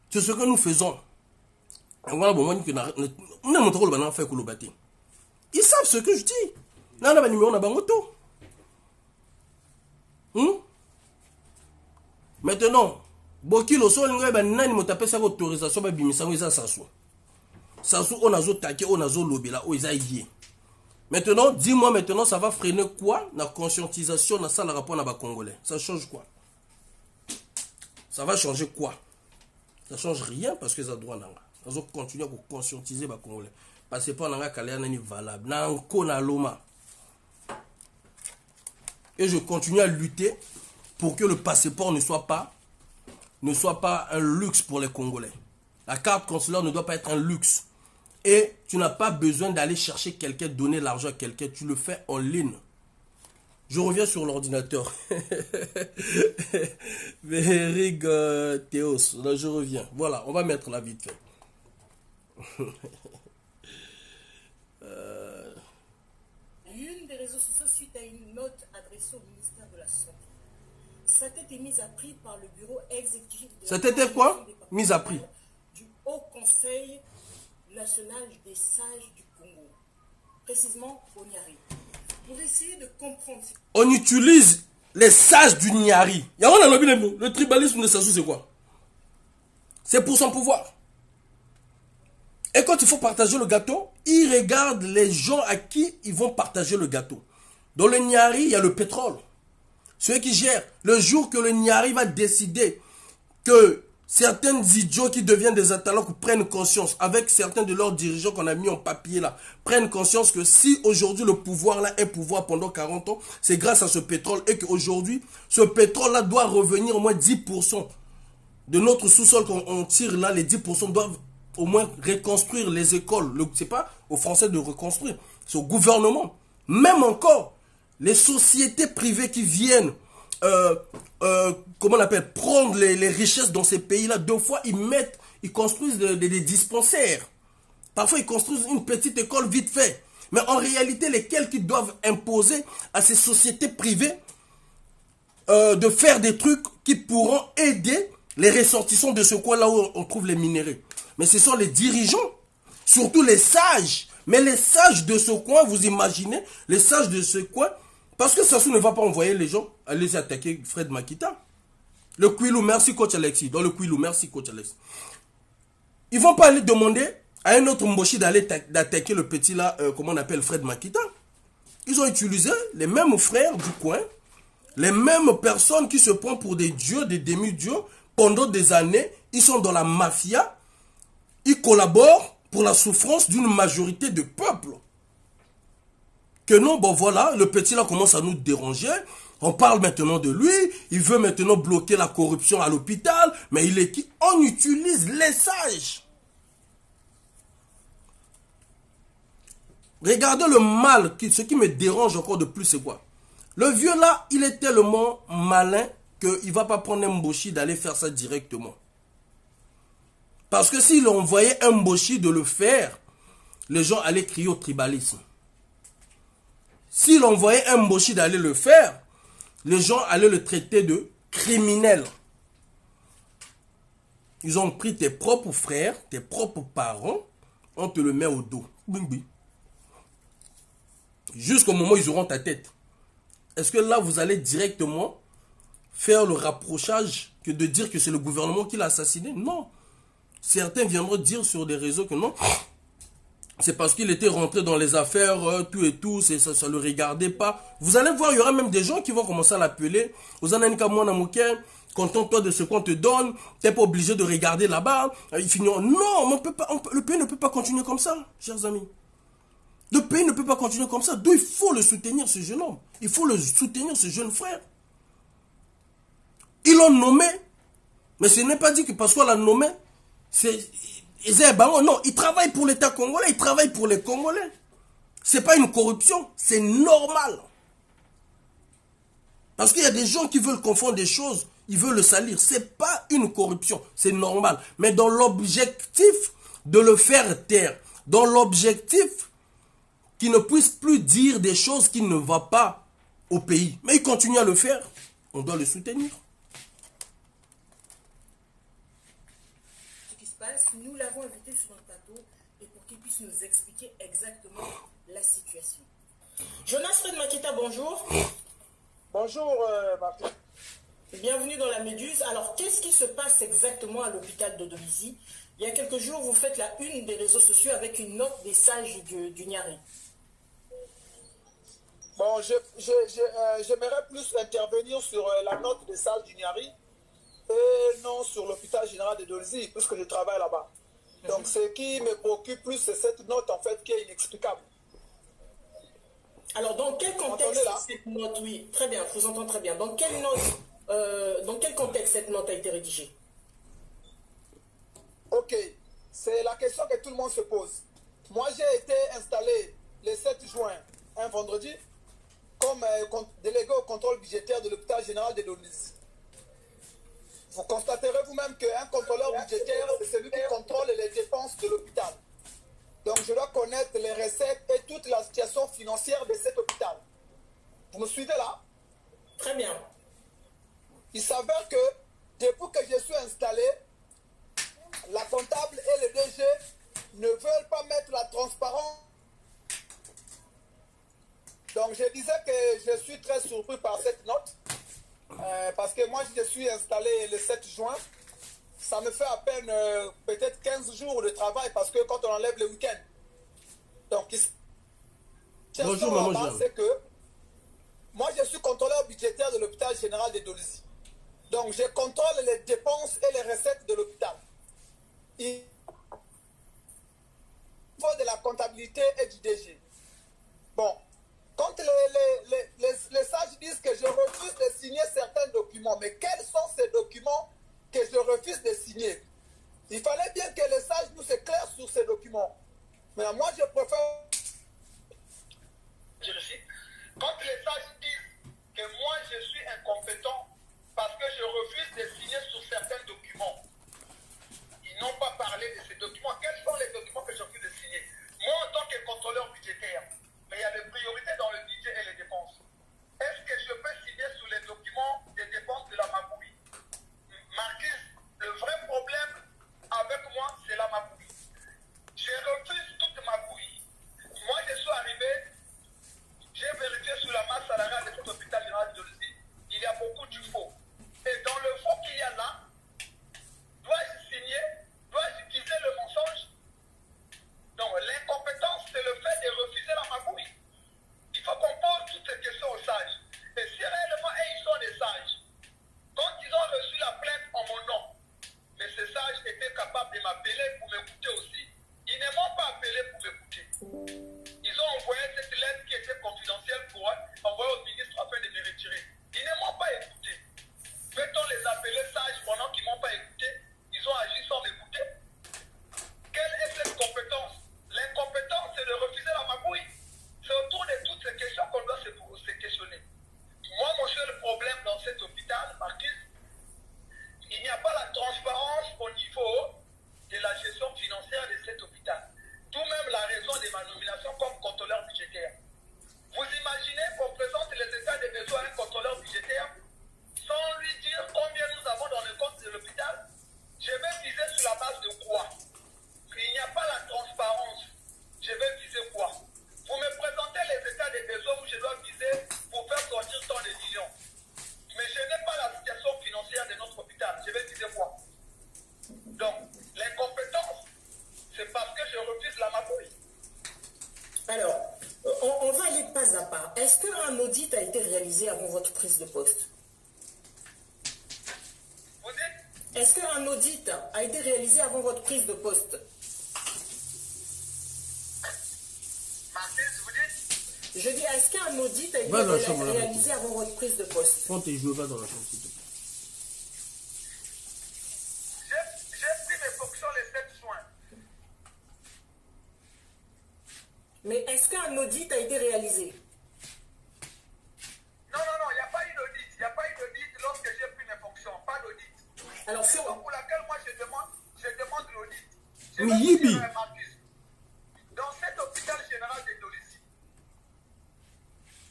C'est ce que nous faisons. Ils savent ce que je dis. Là, on a un numéro, on a un auto. Maintenant, Bokilo, so linga ba nani motape sa autorisation ba bimisa ngo sasu. Sasu on azo taquer, on azo lobela, o isa yé. Maintenant, dis-moi maintenant ça va freiner quoi la conscientisation dans ça le rapport na ba congolais. Ça change quoi? Ça va changer quoi? Ça change rien parce que ça doit nanga. Ils ont continué à conscientiser les Congolais. Parce que pas nanga kalea nani valable. Nanko na loma. Et je continue à lutter pour que le passeport ne soit pas un luxe pour les Congolais. La carte consulaire ne doit pas être un luxe. Et tu n'as pas besoin d'aller chercher quelqu'un, donner l'argent à quelqu'un. Tu le fais en ligne. Je reviens sur l'ordinateur. Vérig Théos. Là, je reviens. Voilà, on va mettre la vite fait. L'une des réseaux sociaux suite à une note adressée au ministère de la Santé. Sa tête est mise à prix par le bureau exécutif de Sa tête est quoi? Mise à prix. Du Haut Conseil national des sages du Congo. Précisément au Niari. Pour essayer de comprendre. On utilise les sages du Niari. Le tribalisme de Sassou, c'est quoi? C'est pour son pouvoir. Et quand il faut partager le gâteau, ils regardent les gens à qui ils vont partager le gâteau. Dans le Niari, il y a le pétrole. Ceux qui gèrent. Le jour que le Niari va décider que certains idiots qui deviennent des Atalans prennent conscience, avec certains de leurs dirigeants qu'on a mis en papier là, prennent conscience que si aujourd'hui le pouvoir là est pouvoir pendant 40 ans, c'est grâce à ce pétrole et qu'aujourd'hui, ce pétrole là doit revenir au moins 10% de notre sous-sol qu'on tire là, les 10% doivent au moins reconstruire les écoles. C'est pas aux Français de reconstruire, c'est au gouvernement. Même encore, les sociétés privées qui viennent comment on appelle, prendre les richesses dans ces pays-là, deux fois, ils construisent des dispensaires. Parfois, ils construisent une petite école vite fait. Mais en réalité, lesquels qui doivent imposer à ces sociétés privées de faire des trucs qui pourront aider les ressortissants de ce coin là où on trouve les minéraux. Mais ce sont les dirigeants, surtout les sages. Mais les sages de ce coin, vous imaginez, les sages de ce coin, parce que Sassou ne va pas envoyer les gens aller attaquer Fred Makita. Le Kouilou, merci coach Alexis. Dans le Kouilou, merci coach Alexis. Ils vont pas aller demander à un autre Mboshi d'attaquer le petit là, comment on appelle Fred Makita. Ils ont utilisé les mêmes frères du coin, les mêmes personnes qui se prennent pour des dieux, des demi-dieux. Pendant des années, ils sont dans la mafia. Ils collaborent pour la souffrance d'une majorité de peuple. Que non, bon voilà, le petit là commence à nous déranger. On parle maintenant de lui. Il veut maintenant bloquer la corruption à l'hôpital. Mais il est qui? On utilise les sages. Regardez le mal. Ce qui me dérange encore de plus, c'est quoi? Le vieux là, il est tellement malin qu'il ne va pas prendre un Mboshi d'aller faire ça directement. Parce que s'il envoyait un Mboshi de le faire, les gens allaient crier au tribalisme. S'il envoyait un Mboshi d'aller le faire, les gens allaient le traiter de criminel. Ils ont pris tes propres frères, tes propres parents, on te le met au dos. Jusqu'au moment où ils auront ta tête. Est-ce que là, vous allez directement faire le rapprochage que de dire que c'est le gouvernement qui l'a assassiné? Non. Certains viendront dire sur des réseaux que non, c'est parce qu'il était rentré dans les affaires, tout et tout, ça ne le regardait pas. Vous allez voir, il y aura même des gens qui vont commencer à l'appeler. Vous en avez moi, contente-toi de ce qu'on te donne, tu n'es pas obligé de regarder là-bas. Ils finiront. Non, le pays ne peut pas continuer comme ça, chers amis. Le pays ne peut pas continuer comme ça. D'où il faut le soutenir, ce jeune homme. Il faut le soutenir, ce jeune frère. Ils l'ont nommé, mais ce n'est pas dit que parce qu'on l'a nommé, non, il travaille pour l'État congolais, il travaille pour les Congolais. Ce n'est pas une corruption, c'est normal. Parce qu'il y a des gens qui veulent confondre des choses, ils veulent le salir. Ce n'est pas une corruption, c'est normal. Mais dans l'objectif de le faire taire, dans l'objectif qu'il ne puisse plus dire des choses qui ne vont pas au pays. Mais il continue à le faire, on doit le soutenir. Nous l'avons invité sur un plateau et pour qu'il puisse nous expliquer exactement la situation. Jonas Fred Makita, bonjour. Bonjour Martin. Bienvenue dans la Méduse. Alors, qu'est-ce qui se passe exactement à l'hôpital de Dolisie? Il y a quelques jours, vous faites la une des réseaux sociaux avec une note des sages du Niari. Bon, j'aimerais plus intervenir sur la note des sages du Niari et non sur l'hôpital général de Dolisie, puisque je travaille là-bas. Donc, ce qui me préoccupe plus, c'est cette note, en fait, qui est inexplicable. Alors, dans quel contexte cette note, oui, très bien, je vous entends très bien. Dans quel contexte cette note a été rédigée? Ok, c'est la question que tout le monde se pose. Moi, j'ai été installé le 7 juin, un vendredi, comme délégué au contrôle budgétaire de l'hôpital général de Dolisie. Vous constaterez vous-même qu'un contrôleur budgétaire, c'est celui qui contrôle les dépenses de l'hôpital. Donc, je dois connaître les recettes et toute la situation financière de cet hôpital. Vous me suivez là? Très bien. Il s'avère que, depuis que je suis installé, la comptable et le DG ne veulent pas mettre la transparence. Donc, je disais que je suis très surpris par cette note. Parce que moi, je suis installé le 7 juin. Ça me fait à peine peut-être 15 jours de travail parce que quand on enlève le week-end. Donc, bonjour, maman. C'est que moi, je suis contrôleur budgétaire de l'hôpital général de Dolisie. Donc, je contrôle les dépenses et les recettes de l'hôpital. Il faut de la comptabilité et du DG. Bon. Quand les sages disent que je refuse de signer certains documents, mais quels sont ces documents que je refuse de signer? Il fallait bien que les sages nous éclairent sur ces documents. Mais moi, je préfère... Quand les sages disent que moi, je suis incompétent parce que je refuse de signer sur certains documents, ils n'ont pas parlé de ces documents. Quels sont les documents que je refuse de signer? Moi, en tant que contrôleur budgétaire, mais il y a des priorités dans le budget et les dépenses. Est-ce que je peux signer sous les documents des dépenses de la Mabouille? Marcus, le vrai problème avec moi, c'est la Mabouille. Je refuse toute Mabouille. Moi, je suis arrivé, j'ai vérifié sur la masse salariale de cet hôpital général de Dolisie, il y a beaucoup de faux. Et dans le faux qu'il y a là, dois-je signer? Dois-je utiliser le mensonge? Donc, l'incompétence, c'est le fait de refuser la magouille. Il faut qu'on pose toutes ces questions aux sages. Et si réellement, ils sont des sages, quand ils ont reçu la plainte en mon nom, mais ces sages étaient capables de m'appeler pour m'écouter aussi. Ils ne m'ont pas appelé pour m'écouter. Ils ont envoyé cette lettre qui était confidentielle pour eux, envoyée au ministre afin de me retirer. Ils ne m'ont pas écouté. Peut-on les appeler sages pendant qu'ils ne m'ont pas écouté? Ils ont agi sans m'écouter. Quelle est cette compétence? L'incompétence, c'est de refuser la magouille. C'est autour de toutes ces questions qu'on doit se questionner. Moi, mon seul problème dans cet hôpital, Marcus, il n'y a pas la transparence au niveau de la gestion financière est-ce qu'un audit a été réalisé avant votre prise de poste? Vous dites? Est-ce qu'un audit a été réalisé avant votre prise de poste? Martins, vous dites? Je dis, est-ce qu'un audit a été Va dans la chambre, là, réalisé avant votre prise de poste? Prends tes jouets, va dans la chambre, s'il te plaît. J'ai pris mes fonctions les 7 juin. Mais est-ce qu'un audit a été réalisé? Non, il n'y a pas eu d'audit. Il n'y a pas eu d'audit lorsque j'ai pris mes fonctions. Pas d'audit. Alors, C'est sur... pour laquelle moi je demande l'audit. Je Oui, vais vous Yibi. dire, Marcus, dans cet hôpital général de Dolisie,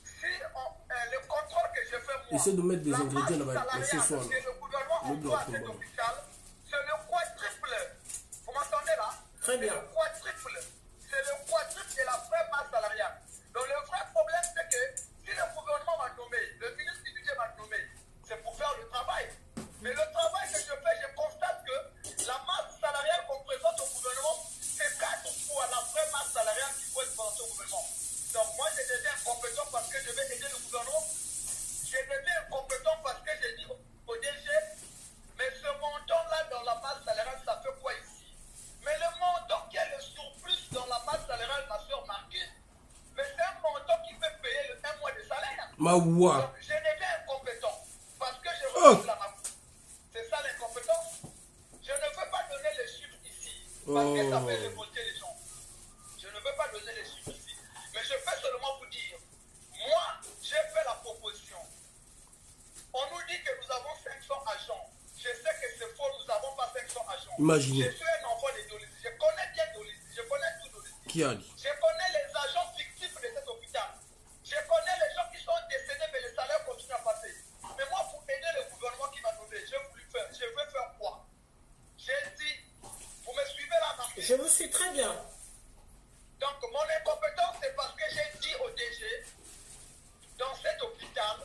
si le contrôle que je fais moi, Essaie de mettre des la ingrédients masse là-bas, salariale ce soir, là. que le gouvernement Le emploie à bloc, cet bon. hôpital, c'est le quadruple. Vous m'entendez là? Très bien. C'est le quadruple. C'est le quadruple de la vraie masse salariale. Donc le vrai problème, c'est que si le gouvernement m'a nommé, le ministre du budget m'a nommé, c'est pour faire le travail. Mais le travail que je fais, je constate que la masse salariale qu'on présente au gouvernement, c'est 4 fois la vraie masse salariale qu'il faut être présentée au gouvernement. Donc moi, je deviens incompétent parce que je vais aider le gouvernement. Je deviens incompétent parce que j'ai dit au DG, mais ce montant-là dans la masse salariale, ça fait quoi ici? Mais le montant qui est le surplus dans la masse salariale, ma soeur Marquise, mais c'est un montant qui peut payer un mois de salaire. Mawa. Donc, je deviens incompétent parce que je Oh. refuse la masse. C'est ça l'incompétence. Je ne veux pas donner les chiffres ici parce que ça fait révolter les gens. Je ne veux pas donner les chiffres ici. Mais je peux seulement vous dire, moi, j'ai fait la proposition. On nous dit que nous avons 500 agents. Je sais que c'est faux, nous n'avons pas 500 agents. Imaginez. Je suis un enfant de Dolisie. Je connais bien Dolisie. Je connais tout Dolisie. Qui a dit? Je connais les agents fictifs de cet hôpital. Je connais les gens qui sont décédés, mais les salaires continuent à passer. Mais moi, pour aider le gouvernement qui m'a nommé, je veux faire quoi? J'ai dit, vous me suivez là, Marc? Je vous suis très bien. Donc, mon incompétence, c'est parce que j'ai dit au DG, dans cet hôpital,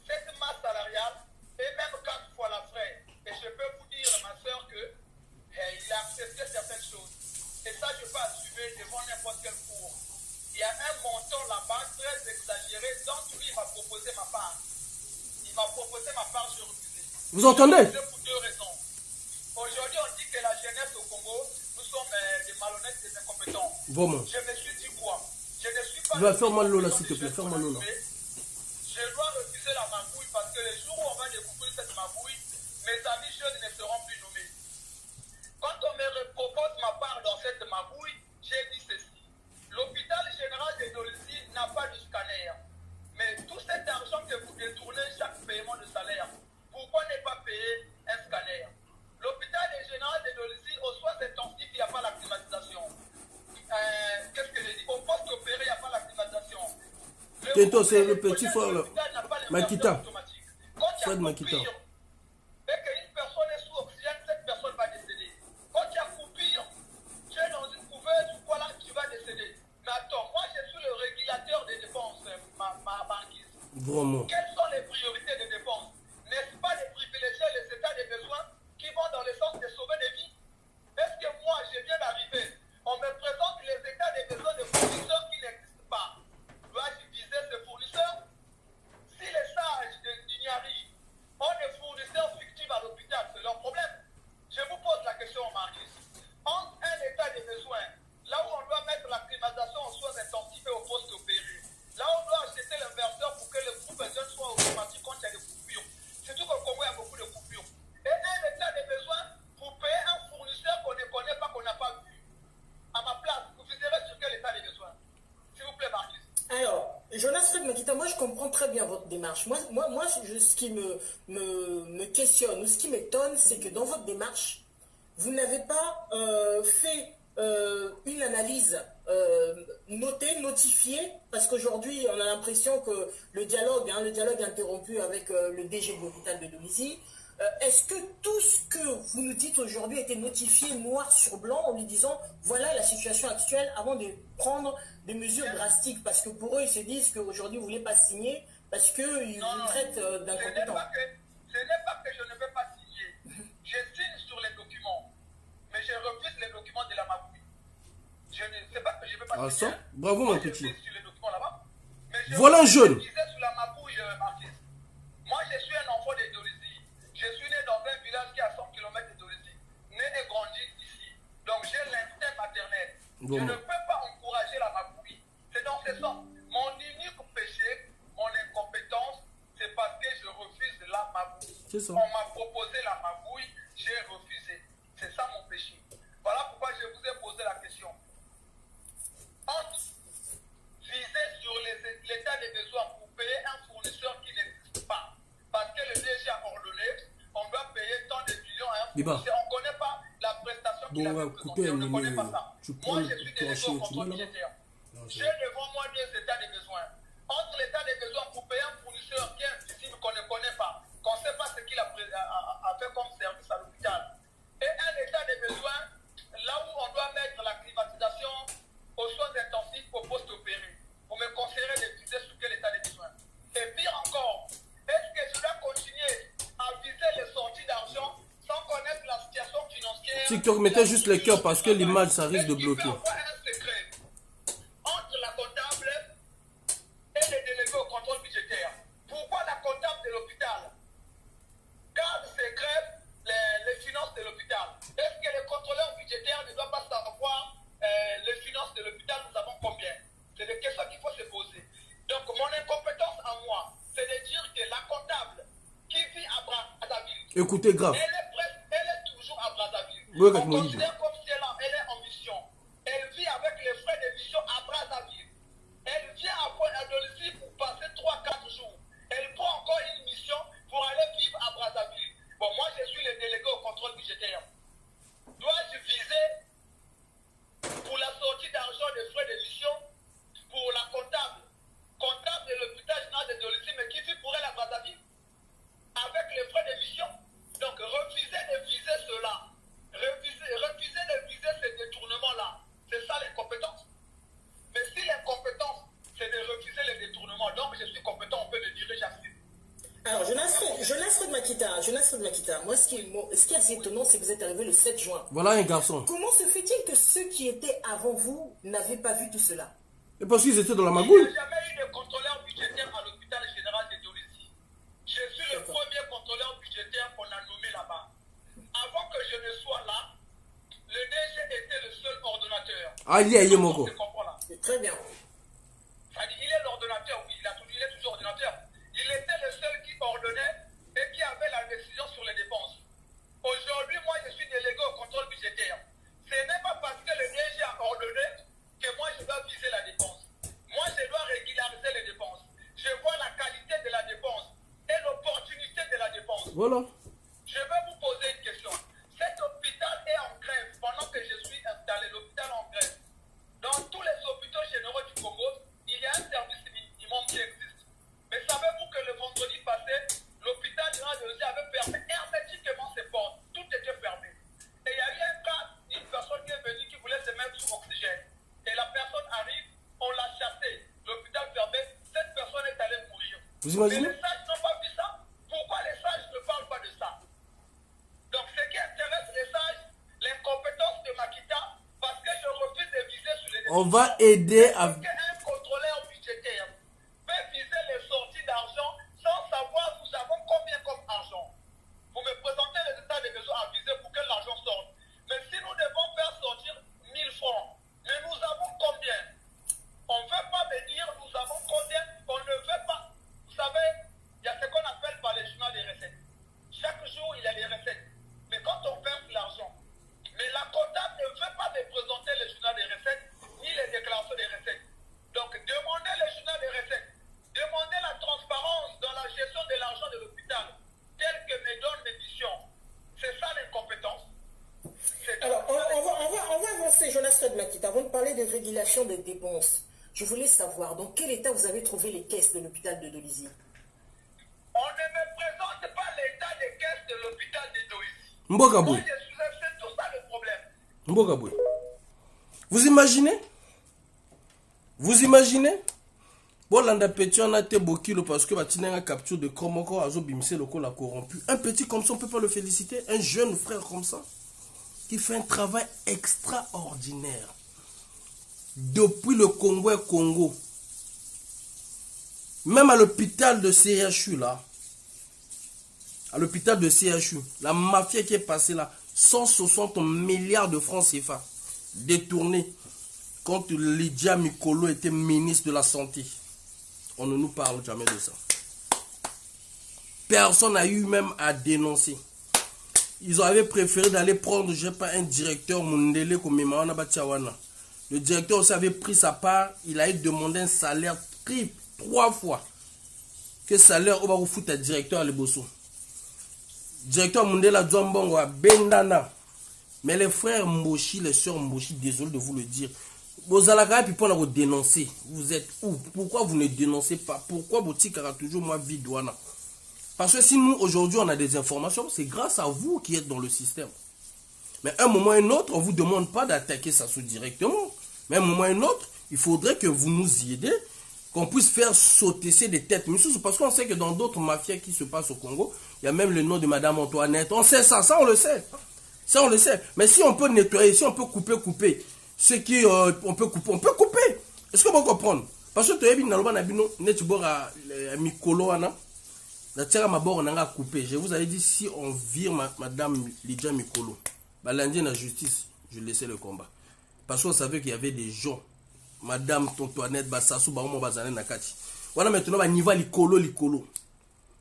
cette masse salariale est même 4 fois la frais. Et je peux vous dire, ma soeur, il a accepté certaines choses. Et ça, je peux assumer devant n'importe quel cours. Il y a un montant là-bas très exagéré, donc lui, il m'a proposé ma part. Il m'a proposé ma part, j'ai refusé. Vous entendez? J'ai refusé pour 2 raisons. Aujourd'hui, on dit que la jeunesse au Congo, nous sommes des malhonnêtes, des incompétents. Vraiment. Je me suis dit quoi? Je ne suis pas... Va, ferme-moi l'eau là, s'il te plaît, ferme-moi l'eau là. Je dois refuser la magouille parce que le jour où on va découvrir cette magouille, mes amis jeunes ne seront plus nommés. Quand on me propose ma part dans cette magouille, j'ai dit ceci. L'hôpital général de Dolisie n'a pas de scanner. Mais tout cet argent que vous détournez chaque paiement de salaire, pourquoi ne pas payer un scanner? L'hôpital général de Dolisie, aux soins intensifs, il n'y a pas la climatisation. Qu'est-ce que j'ai dit? Au poste opéré, il n'y a pas la climatisation. Tento, c'est le petit frère là. Makita. Fred Makita. Dès qu'une personne est sous oxygène, cette personne va décéder. Quand tu as coupure, tu es dans une couveuse, voilà, tu vas décéder. Mais attends, moi je suis le régulateur des dépenses, ma marquise. Vraiment. Quelles sont les priorités des dépenses? N'est-ce pas de privilégier les états des besoins qui vont dans le sens de sauver des vies? Est-ce que moi, je viens d'arriver, on me présente les états des besoins de fournisseurs qui n'existent pas? Dois-je viser ces fournisseurs? Si les sages de Dignari ont des fournisseurs fictifs à l'hôpital, c'est leur problème. Je vous pose la question, Marcus. Entre un état des besoins, là où on doit mettre la climatisation aux soins intensifs et au poste opéré, là où on doit acheter l'inverseur pour que le groupe besoin soit automatique quand il y a des coupures. Surtout qu'au Congo, il y a beaucoup de coupures. Et un état des besoins pour payer un fournisseur qu'on ne connaît pas, qu'on n'a pas vu. À ma place, vous viserez sur quel état des besoins? S'il vous plaît, Marcus. Alors, Jonas Fred Makita, moi je comprends très bien votre démarche. Moi ce qui me questionne ou ce qui m'étonne, c'est que dans votre démarche, vous n'avez pas fait une analyse notée, notifiée, parce qu'aujourd'hui on a l'impression que le dialogue est interrompu avec le DG de l'hôpital de Dolisie. Est-ce que tout ce que vous nous dites aujourd'hui a été notifié noir sur blanc en lui disant voilà la situation actuelle avant de prendre des mesures drastiques? Parce que pour eux, ils se disent qu'aujourd'hui, vous ne voulez pas signer parce qu'ils vous traitent d'incompétents. Ce n'est pas que je ne vais pas signer. Je signe sur les documents, mais je refuse les documents de la magouille. Je ne sais pas que je ne vais pas signer. Ah ça? Bravo mon Je petit. signe sur les documents là-bas, mais je Voilà un jeune. disais sur la mabouille, Marquis. Moi, je suis un enfant de Dolisie. Je suis né dans un village qui est à 100 km de Dolisie. Né et grandi ici. Donc, j'ai l'instinct maternel. Bon. Je ne peux pas encourager la mabouille. C'est dans ce sens. Mon unique péché, mon incompétence, c'est parce que je refuse la mabouille. C'est ça. On m'a proposé la mabouille, j'ai refusé. C'est ça mon péché. Voilà pourquoi je vous ai posé la question. Entre viser sur l'état des besoins pour payer un fournisseur qui n'existe pas, parce que le DG a ordonné, on doit payer tant de millions à un fournisseur. On ne connaît pas la prestation qu'il a présentée. On ne connaît pas ça. Moi, je suis délégué au contrôle budgétaire. J'ai devant moi deux états des besoins. Entre l'état des besoins pour payer un fournisseur qui est invisible, qu'on ne connaît pas, qu'on ne sait pas ce qu'il a fait comme service à l'hôpital, et un état des besoins là où on doit mettre la climatisation aux soins intensifs au poste opéré. Vous me conseillerez de viser sur quel état des besoins. Et pire encore, est-ce que je dois continuer à viser les sorties d'argent sans connaître la situation financière? TikTok, mettez juste les cœurs parce que l'image, ça risque de bloquer. Un secret entre la comptable et les délégués au contrôle budgétaire. Pourquoi la comptable de l'hôpital garde secret les finances de l'hôpital? Est-ce que le contrôleur budgétaire ne doit pas savoir les finances de l'hôpital? Nous avons combien? C'est des questions qu'il faut se poser. Donc, mon incompétence à moi, c'est de dire que la comptable qui vit à Brazzaville, écoutez, grave. elle est toujours à Brazzaville. Oui, on considère comme si elle est en mission. Elle vit avec les frais de mission à Brazzaville. Elle vient à Dolisie pour passer 3-4 jours. Elle prend encore une mission pour aller vivre à Brazzaville. Bon, moi, je suis le délégué au contrôle budgétaire. Dois-je viser pour la sortie d'argent des frais de mission pour la comptable de l'hôpital général de Dolisie, mais qui vit pour elle à Brazzaville avec les frais de mission? Donc, refusez de viser cela. Refusez de viser ce détournement-là. C'est ça l'incompétence. Mais si l'incompétence, c'est de refuser les détournements, donc je suis compétent, on peut le dire, j'assume. Alors, Jonas Fred Makita, moi, ce qui est assez étonnant, c'est que vous êtes arrivé le 7 juin. Voilà un garçon. Comment se fait-il que ceux qui étaient avant vous n'avaient pas vu tout cela? Et parce qu'ils étaient dans la Il magouille. n'y a jamais eu de contrôleur budgétaire à l'hôpital général de Dolisie. Je suis le premier contrôleur budgétaire qu'on a nommé là-bas. Avant que je ne sois là, le DG était le seul ordonnateur. Ah, il y a Yemoko. Très bien. Il est l'ordonnateur, oui, il est toujours ordonnateur. Il était le seul qui ordonnait et qui avait la décision sur les dépenses. Aujourd'hui, moi, je suis délégué au contrôle budgétaire. Ce n'est pas parce que le DG a ordonné que moi, je dois viser la dépense. Moi, je dois régulariser les dépenses. Je vois la qualité de la dépense et l'opportunité de la dépense. Voilà. Je vais vous poser une question. Cet hôpital est en grève pendant que je suis installé. L'hôpital est en grève. Dans tous les hôpitaux généraux du Congo, il y a un service minimum qui existe. Mais savez-vous que le vendredi passé, l'hôpital général de Dolisie avait fermé hermétiquement ses portes. Tout était fermé. Et il y a eu un cas, une personne qui est venue qui voulait se mettre sous oxygène. Et la personne arrive, on l'a chassée. L'hôpital fermé, cette personne est allée mourir. Vous imaginez? Mais les sages n'ont pas vu ça. Pourquoi les sages ne parlent pas de ça? Donc ce qui intéresse les sages, l'incompétence de Makita, parce que je refuse de viser sur les... On va aider à... Parce qu'un contrôleur budgétaire peut viser les sorties d'argent sans savoir nous avons combien comme argent. Vous me présentez les états de besoin à viser pour que l'argent sorte. Mais si nous devons faire sortir 1000 francs, mais nous avons combien? On ne veut pas me dire nous avons combien, on ne veut pas. Vous savez, il y a ce qu'on appelle par les journaux des recettes. Chaque jour, il y a des recettes. Mais quand on verse l'argent, mais la comptable ne veut pas me présenter les journaux des recettes, ni les déclarations des recettes. Donc, demandez les journaux des recettes. Demandez la transparence dans la gestion de l'argent de l'hôpital, tel que me donne mes missions. C'est ça l'incompétence. Alors, on va avancer, Jonas Fred Makita. Avant de parler de régulation des dépenses, je voulais savoir dans quel état vous avez trouvé les caisses de l'hôpital de Dolisie. On ne me présente pas l'état des caisses de l'hôpital de Dolisie. Mbokaboué. Moi, c'est tout ça le problème. Mbokaboué. Vous imaginez? Vous imaginez? Bolanda petit on a été bokilo parce que batina une capture de Kromoko azo bimse le col a corrompu. Un petit comme ça, on peut pas le féliciter. Un jeune frère comme ça qui fait un travail extraordinaire. Depuis le Congo et Congo. Même à l'hôpital de CHU, là, à l'hôpital de CHU, la mafia qui est passée là, 160 milliards de francs CFA détournés quand Lydia Mikolo était ministre de la Santé. On ne nous parle jamais de ça. Personne n'a eu même à dénoncer. Ils avaient préféré d'aller prendre, je sais pas, un directeur Mundele comme Mimana Bachawana. Le directeur aussi avait pris sa part, il a demandé un salaire triple, 3 fois. Que salaire, on va vous foutre un directeur à l'Ebosso. Directeur Mundela Dzombongo à Bendana. Mais les frères Mboshi, les sœurs Mboshi, désolé de vous le dire, vous allez puis pour vous dénoncer. Vous êtes où? Pourquoi vous ne dénoncez pas? Pourquoi Boutique a toujours moins vide douana? Parce que si nous aujourd'hui on a des informations, c'est grâce à vous qui êtes dans le système. Mais à un moment ou un autre, on ne vous demande pas d'attaquer ça directement. Mais à un moment ou un autre, il faudrait que vous nous y aidez, qu'on puisse faire sauter des têtes. Parce qu'on sait que dans d'autres mafias qui se passent au Congo, il y a même le nom de Madame Antoinette. On sait ça, ça on le sait. Ça on le sait. Mais si on peut nettoyer, si on peut couper, ce qui on peut couper. Est-ce qu'on va comprendre? Parce que tu as vu Mikolo, je vous avais dit, si on vire Madame Lydia Mikolo, lundi la justice, je laissais le combat. Parce qu'on savait qu'il y avait des gens, Madame Antoinette, Bassassou, Baromo, Bazané, Nakati. Voilà maintenant, il y a Likolo.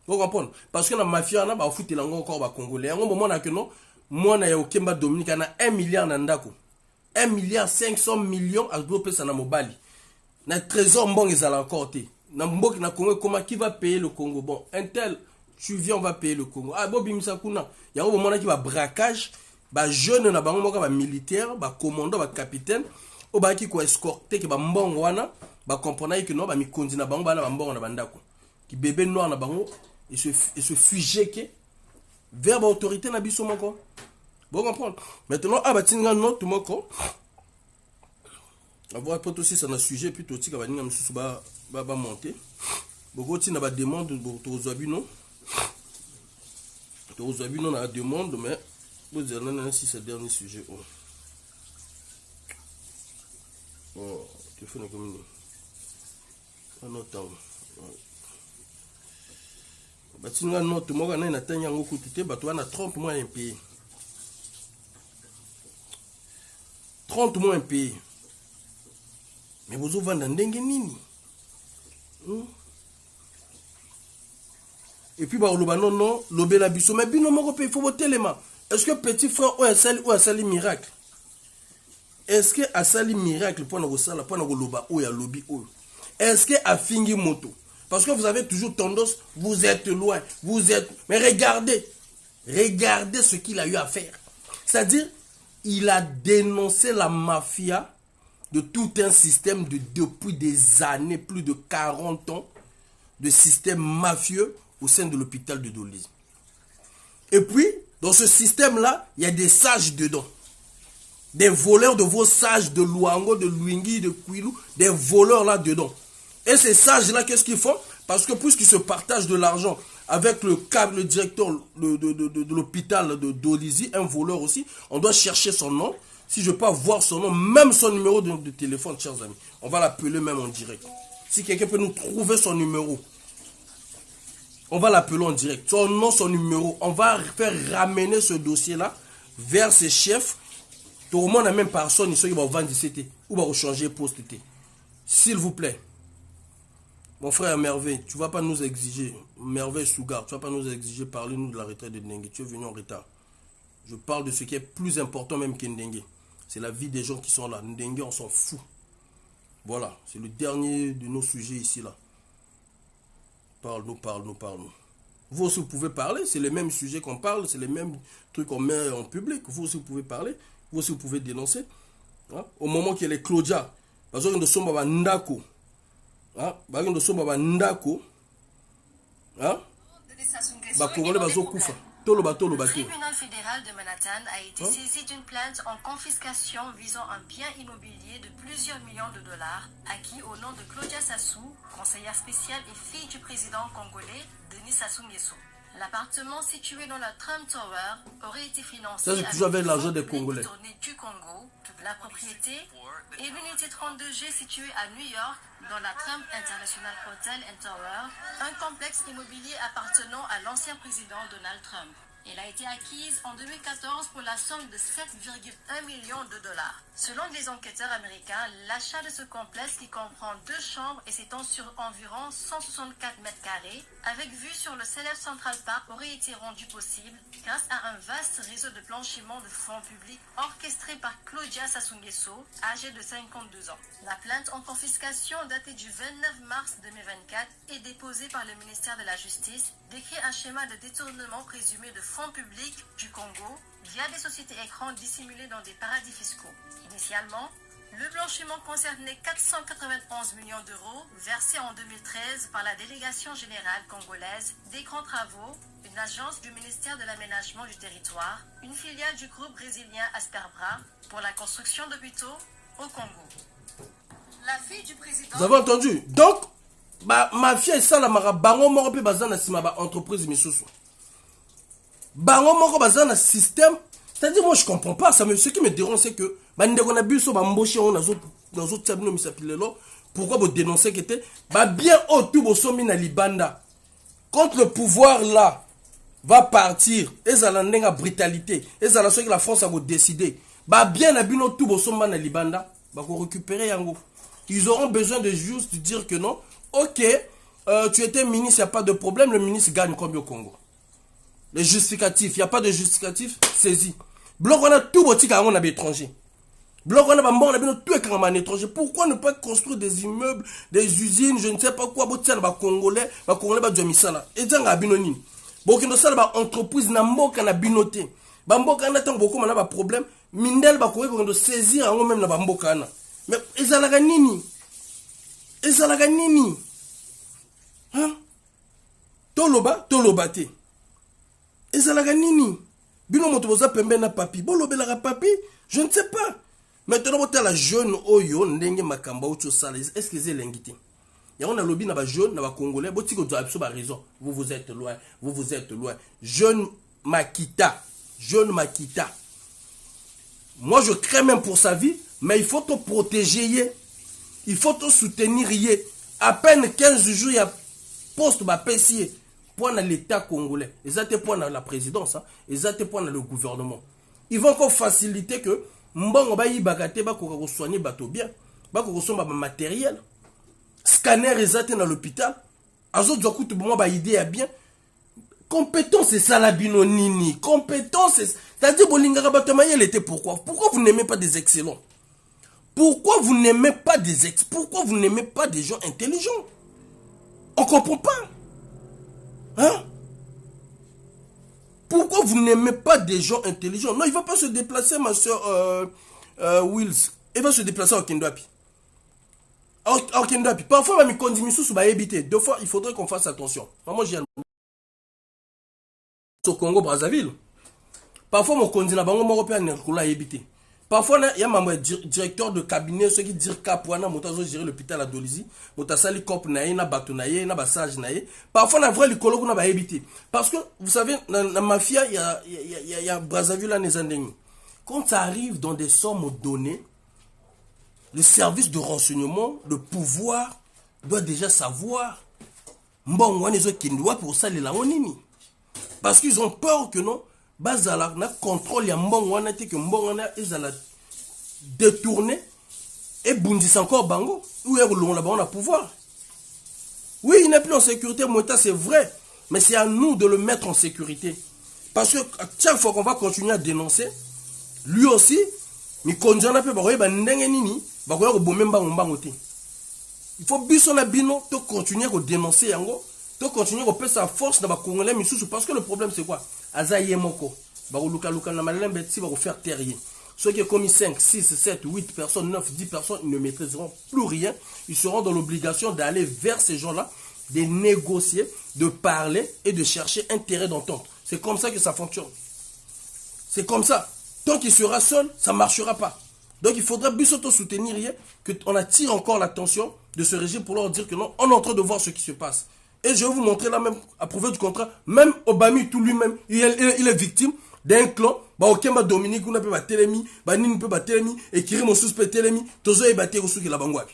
Vous comprenez? Parce que la mafia, on a foutu encore les Congolais. À un moment, moi, je suis au Dominique, on a 1 milliard nandako. 1 milliard 500 millions à grouper ça dans Mobali. Na trésor bon ils allaient encore té. Na mbok na Congo comment qui va payer le Congo? Bon, un tel tu viens on va payer le Congo. Ah bon bimisa kuna. Ya au moment qui va braquage, ba jeune na bango moka ba militaire, ba commandant, ba capitaine, o ba ki ko escorter ke ba mbongo wana, ba comprendre que non ba mikondi na bango ba na mbongo na bandako. Ki bébé noir na bango et se fugé que vers l'autorité na biso moko. Bon comprendre. Maintenant abatinga notre moko. Avoir pas aussi ça un sujet puis tout ça va venir monsieur ba monter. Beaucoup ti na ba demande aux abino. Aux abino na demande mais vous allez si c'est dernier sujet. Oh, tu fais comme un autre. Batinga notre moko na tanya ngoku tuté bato na 30 mois un pays. 30 mois un pays. Mais vous avez vendu nini? Et puis, non, l'obé biso. Mais bino moko il faut voter les mains. Est-ce que petit frère ou un sali miracle? Est-ce que a sali miracle pour nous sala pour nous loba ou ya lobby ou? Est-ce que a fingi moto? Parce que vous avez toujours tendance, vous êtes loin, mais regardez ce qu'il a eu à faire. C'est-à-dire, il a dénoncé la mafia de tout un système depuis des années, plus de 40 ans, de système mafieux au sein de l'hôpital de Dolisie. Et puis, dans ce système-là, il y a des sages dedans. Des voleurs de vos sages de Luango, de Luingui, de Kwilu, des voleurs là-dedans. Et ces sages-là, qu'est-ce qu'ils font? Parce que puisqu'ils se partagent de l'argent avec le directeur de l'hôpital de Dolisie, un voleur aussi, on doit chercher son nom. Si je peux avoir son nom, même son numéro de téléphone, chers amis, on va l'appeler même en direct. Si quelqu'un peut nous trouver son numéro, on va l'appeler en direct. Son nom, son numéro, on va faire ramener ce dossier-là vers ses chefs. Tout le monde n'a même personne, ils vont vendre CT ou va changer poste. S'il vous plaît, mon frère Merveille, tu ne vas pas nous exiger, Merveille Sougar, tu ne vas pas nous exiger, parler-nous de la retraite de Ndengue. Tu es venu en retard. Je parle de ce qui est plus important même que Ndengue. C'est la vie des gens qui sont là. Ndengue, on s'en fout. Voilà, c'est le dernier de nos sujets ici, là. Parle-nous. Vous aussi, vous pouvez parler. C'est les mêmes sujets qu'on parle. C'est les mêmes trucs qu'on met en public. Vous aussi, vous pouvez parler. Vous aussi, vous pouvez dénoncer. Hein? Au moment qu'il y a les Claudia, parce que nous sommes à Ndako. Hein? Nous sommes à Ndako. Hein? Le tribunal fédéral de Manhattan a été saisi d'une plainte en confiscation visant un bien immobilier de plusieurs millions de dollars acquis au nom de Claudia Sassou, conseillère spéciale et fille du président congolais Denis Sassou Nguesso. L'appartement situé dans la Trump Tower aurait été financé Ça, c'est toujours avec l'argent des Congolais. Du Congo. La propriété est l'unité 32G située à New York dans la Trump International Hotel and Tower, un complexe immobilier appartenant à l'ancien président Donald Trump. Elle a été acquise en 2014 pour la somme de 7,1 millions de dollars. Selon les enquêteurs américains, l'achat de ce complexe qui comprend 2 chambres et s'étend sur environ 164 mètres carrés, avec vue sur le célèbre Central Park, aurait été rendu possible grâce à un vaste réseau de blanchiment de fonds publics orchestré par Claudia Sassou-Nguesso, âgée de 52 ans. La plainte en confiscation datée du 29 mars 2024 est déposée par le ministère de la Justice, décrit un schéma de détournement présumé de fonds publics du Congo via des sociétés écrans dissimulées dans des paradis fiscaux. Initialement, le blanchiment concernait 491 millions d'euros versés en 2013 par la délégation générale congolaise d'Écran Travaux, une agence du ministère de l'Aménagement du Territoire, une filiale du groupe brésilien Asperbra pour la construction d'hôpitaux au Congo. La fille du président... Vous avez entendu? Donc, mafia et ça, la mara, bango moko pe bazana sima ba entreprise misusu. Bango moko bazana système. C'est-à-dire, moi je comprends pas. Ce qui me dérange, c'est que bandeko na biso ba mboshi on dans autres tabino misapilelo. Pourquoi vous dénoncez que était bien tout bosomi na libanda. Quand le pouvoir là va partir, ezala ndenga brutalité, ezala ce que la France a décidé. Bien na bino tout bosomi na libanda, ba ko récupérer yango. Ils auront besoin de juste dire que non. Ok, tu étais ministre, il n'y a pas de problème, le ministre gagne combien au Congo? Les justificatifs, il n'y a pas de justificatif, saisi. Bloc, on a tout boutique à l'étranger. Bloc, on a tout à l'étranger. Pourquoi ne pas construire des immeubles, des usines, je ne sais pas quoi, Congolais, et ça, a binonine. Beaucoup ça, entreprise, n'a pas na binoté. Bamboka na tant beaucoup, on a problème. Mindel, on saisir, même la bamboka. Mais, ils ont la nini. Ezalaka nini? Hein? Toloba te. Ezalaka nini? Bino moto boza pembe na papi. Bolobelaka papi? Je ne sais pas. Maintenant, bote la jeune oyo ndenge makamba ocho sala. Est-ce que c'est l'ingité? Ya on a lobby na ba jeune na ba congolais. Boti ko doit ba raison. Vous êtes loin. Vous êtes loin. Jeune Makita. Jeune Makita. Moi je crains même pour sa vie, mais il faut te protéger. Il faut te soutenir. À peine 15 jours, il y a poste PCA pour l'État congolais. Ils ont pour la présidence. Ils ont pour le gouvernement. Ils vont encore faciliter que mbongo ba yibakate ba ko soigner bato bien. Ba ko somba matériel. Scanner ils ont dans l'hôpital. Azo doit coûter bon ba idée à bien. Compétence c'est ça la bino nini. Compétence c'est-à-dire bolinga bato mayel était pourquoi? Pourquoi vous n'aimez pas des excellents? Pourquoi vous n'aimez pas des Pourquoi vous n'aimez pas des gens intelligents? On ne comprend pas. Hein? Pourquoi vous n'aimez pas des gens intelligents? Non, il ne va pas se déplacer, ma soeur Wills. Il va se déplacer au Kendoapi. Au Kendoapi. Parfois, il va éviter. Deux fois, il faudrait qu'on fasse attention. Moi, j'ai au Congo, Brazzaville. Parfois, mon candidat, il va éviter. Parfois, il y a un directeur de cabinet, ceux qui disent Kapouana, Moutazo gérer l'hôpital à Dolizy, Moutasali Kop Naye, na Batonaye, na Bassage Naye. Parfois, on a vrai les collègues, on a évité. Parce que, vous savez, dans la mafia, il y a Brazzaville, les Andengis. Quand ça arrive dans des sommes données, le service de renseignement, le pouvoir, doit déjà savoir. Bon, on est qui doit pour ça les laonini. Parce qu'ils ont peur que non. Bazala na contrôle ya mbongo wana te que mbongo wana ezala détourné et bundis encore bango ou est le là on a pouvoir. Oui, il n'est plus en sécurité, Moueta, c'est vrai, mais c'est à nous de le mettre en sécurité. Parce que chaque fois qu'on va continuer à dénoncer, lui aussi, il faut biso na bino to continuer à dénoncer yango, to continuer à faire sa force dans les Congolais parce que le problème c'est quoi? Azaye moko, luka na malembe si va faire terrier. Ceux qui ont commis 5, 6, 7, 8 personnes, 9, 10 personnes, ils ne maîtriseront plus rien. Ils seront dans l'obligation d'aller vers ces gens-là, de négocier, de parler et de chercher un terrain d'entente. C'est comme ça que ça fonctionne. C'est comme ça. Tant qu'il sera seul, ça ne marchera pas. Donc il faudra bientôt soutenir qu'on attire encore l'attention de ce régime pour leur dire que non, on est en train de voir ce qui se passe. Et je vais vous montrer là même, à prouver du contrat, même Obami tout lui-même, il est victime d'un clan. Bah ok, ma Dominique, on a pas télémi, bah ni peut pas télémi, et qui mon suspect télémi, tozo et batté au sous qui la bangouabi.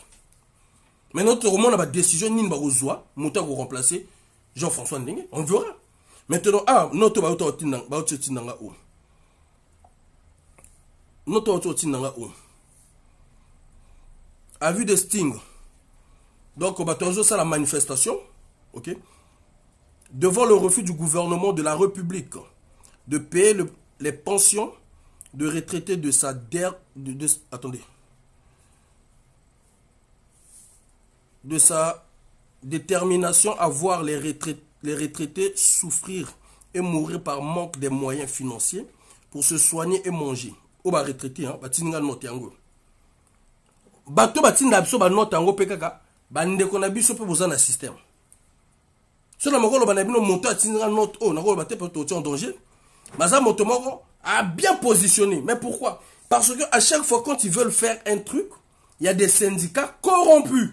Mais notre roman a pas décision ni pas ozoa, monta pour remplacer Jean-François Ndenge, on verra. Maintenant, notre ba auto tinanga, ba auto tinanga ou. Notre auto tinanga ou. À vue de Sting. Donc, on va toujours ça la manifestation, ok, devant le refus du gouvernement de la République de payer les pensions de retraités de sa de sa détermination à voir les retraités souffrir et mourir par manque de moyens financiers pour se soigner et manger. Au bas retraité, hein, batinga note yango. Bato batinda biso ba note yango pekaka. Bande kona biso pe bozana système. Sur la mokolo banabino moto atinga note o na ko baté peut en danger. Maza moto moko a bien positionné. Mais pourquoi? Parce que à chaque fois quand ils veulent faire un truc, il y a des syndicats corrompus.